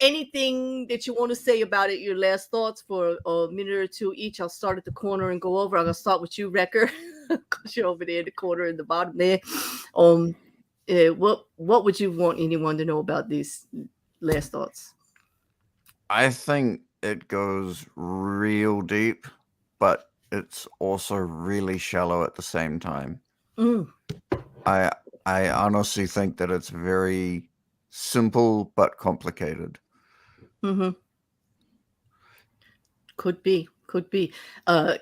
Anything that you want to say about it, your last thoughts for a minute or two each. I'll start at the corner and go over. I'm going to start with you, Wrecker, because you're over there in the corner in the bottom there. What would you want anyone to know about these last thoughts? I think it goes real deep, but it's also really shallow at the same time. I honestly think that it's very simple but complicated. Could be. I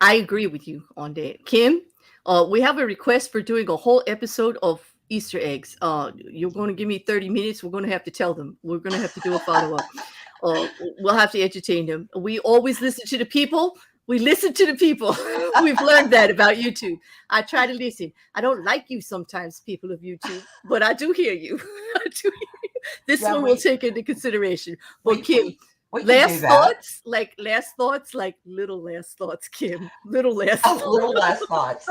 agree with you on that. Kim, we have a request for doing a whole episode of Easter eggs. You're going to give me 30 minutes. We're going to have to tell them. We're going to have to do a follow-up. We'll have to entertain them. We always listen to the people. We listen to the people. We've learned that about YouTube. I try to listen. I don't like you sometimes, people of YouTube, but I do hear you. This one we'll take into consideration. But Kim, last thoughts, like little last thoughts, Kim. Little last thoughts.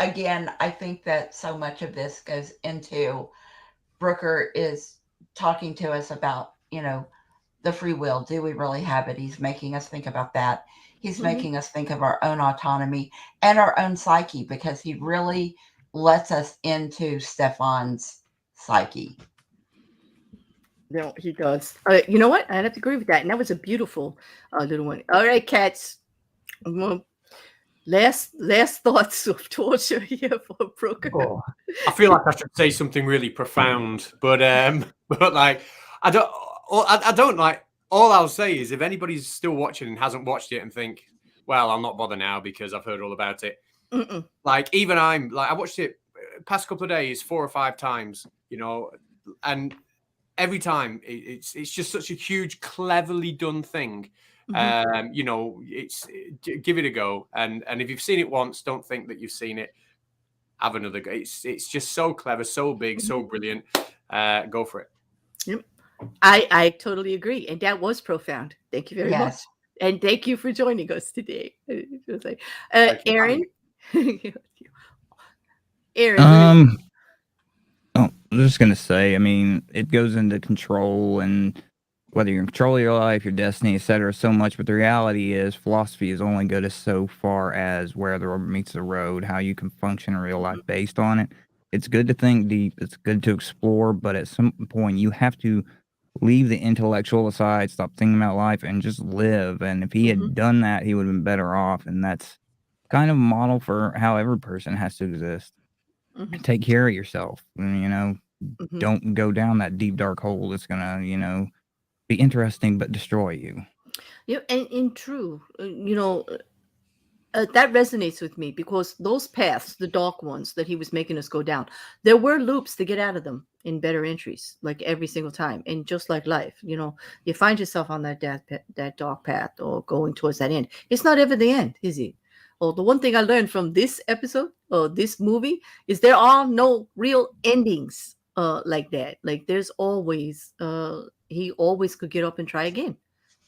Again, I think that so much of this goes into Brooker is talking to us about, the free will. Do we really have it? He's making us think about that. He's making us think of our own autonomy and our own psyche, because he really lets us into Stefan's psyche. No, he does. You know what? I'd have to agree with that. And that was a beautiful little one. All right, cats. Last thoughts of torture here for Brooker. Oh, I feel like I should say something really profound, but like I don't like. All I'll say is if anybody's still watching and hasn't watched it and think, well, I'll not bother now because I've heard all about it. Like even I watched it past couple of days 4 or 5 times, and every time it's just such a huge, cleverly done thing. It's give it a go, and if you've seen it once, don't think that you've seen it. Have another go. It's just so clever, so big, so brilliant. Go for it. Yep. I totally agree, and that was profound. Thank you very much, and thank you for joining us today. Aaron. I'm just gonna say, I mean, it goes into control and whether you're in control of your life, your destiny, etc. so much, but the reality is philosophy is only good as so far as where the rubber meets the road, how you can function in real life based on it. It's good to think deep, it's good to explore, but at some point you have to leave the intellectual aside, stop thinking about life, and just live. And if he had done that, he would have been better off. And that's kind of a model for how every person has to exist. Take care of yourself. And, don't go down that deep, dark hole that's going to, be interesting but destroy you. Yeah, and true. That resonates with me because those paths, the dark ones that he was making us go down, there were loops to get out of them in better entries, like every single time. And just like life, you find yourself on that dark path or going towards that end. It's not ever the end, is it? Well, the one thing I learned from this episode or this movie is there are no real endings like that. Like there's always, he always could get up and try again.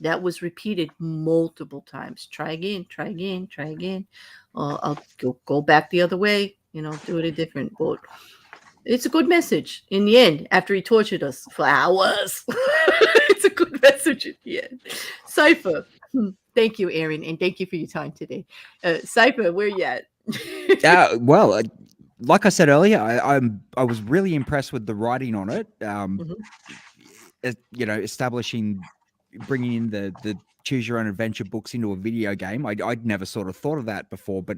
That was repeated multiple times. Try again, try again, try again. I'll go back the other way, do it a different. But it's a good message in the end, after he tortured us for hours. It's a good message in the end. Cypher, thank you, Aaron, and thank you for your time today. Cypher, where you at? Well, like I said earlier, I was really impressed with the writing on it. Establishing, bringing in the choose your own adventure books into a video game. I'd never sort of thought of that before, but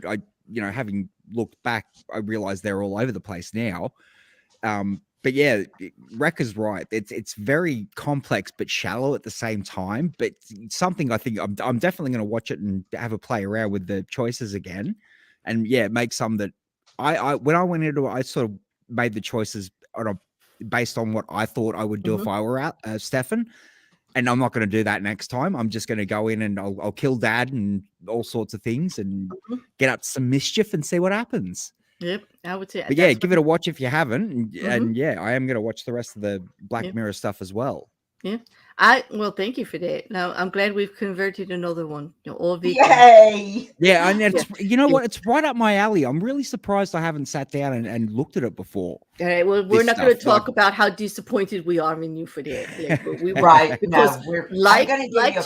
having looked back, I realized they're all over the place now. But yeah, Rekka's right. It's very complex but shallow at the same time. But something I think I'm definitely going to watch it and have a play around with the choices again, and make some that I when I went into it, I sort of made the choices based on what I thought I would do if I were out Stefan. And I'm not going to do that next time. I'm just going to go in and I'll kill Dad and all sorts of things and get up to some mischief and see what happens. Yep, I would say. But give it a watch if you haven't. And I am going to watch the rest of the Black Mirror stuff as well. Yeah. Well, thank you for that. Now I'm glad we've converted another one. All vegan. Yay! Yeah, and it's what? It's right up my alley. I'm really surprised I haven't sat down and looked at it before. All right. Well, we're not going to talk about how disappointed we are in you for that. Right. Because like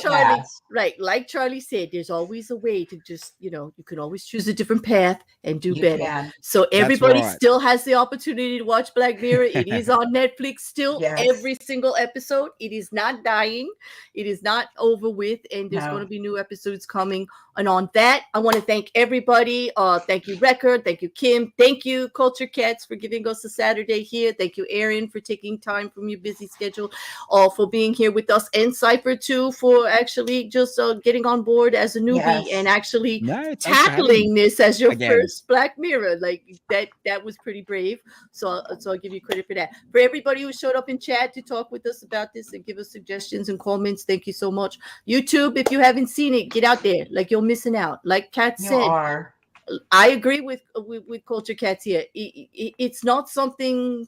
Charlie, pass. right, like Charlie said, there's always a way to just, you can always choose a different path and do better. Can. So everybody still has the opportunity to watch Black Mirror. It is on Netflix still. Every single episode. It is not dying. It is not over with, and there's going to be new episodes coming. And on that, I want to thank everybody. Thank you, Record. Thank you, Kim. Thank you, Culture Cats, for giving us a Saturday here. Thank you, Aaron, for taking time from your busy schedule, for being here with us, and Cypher too, for actually just getting on board as a newbie and actually tackling this as your first Black Mirror. Like that was pretty brave. So I'll give you credit for that. For everybody who showed up in chat to talk with us about this and give us suggestions and comments, thank you so much. YouTube, if you haven't seen it, get out there. Like, you're missing out. Like Kat said, I agree with Culture Cats here. It's not something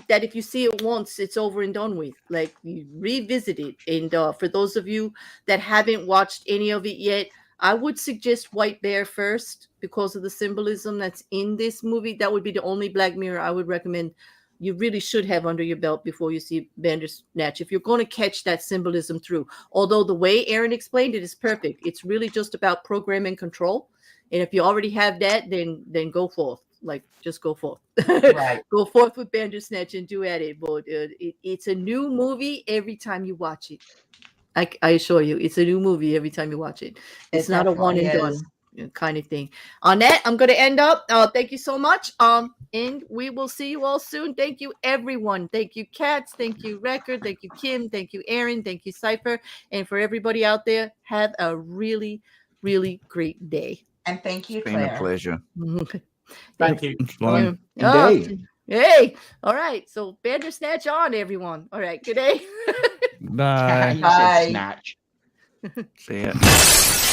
that if you see it once, it's over and done with. Like, you revisit it. And for those of you that haven't watched any of it yet, I would suggest White Bear first because of the symbolism that's in this movie. That would be the only Black Mirror I would recommend you really should have under your belt before you see Bandersnatch, if you're going to catch that symbolism through. Although the way Aaron explained it is perfect. It's really just about program and control. And if you already have that, then go forth. Like, just go forth. Right. Go forth with Bandersnatch and do at it. But it's a new movie every time you watch it. I assure you, it's a new movie every time you watch it. It's not a one and done kind of thing. On that, I'm going to end up. Thank you so much. And we will see you all soon. Thank you, everyone. Thank you, Cats. Thank you, Record. Thank you, Kim. Thank you, Aaron. Thank you, Cypher. And for everybody out there, have a really, really great day. And thank you, It's been a pleasure. Thank you. Hey, all right. So Bandersnatch on, everyone. All right. Good day. Bye. Bye. See ya.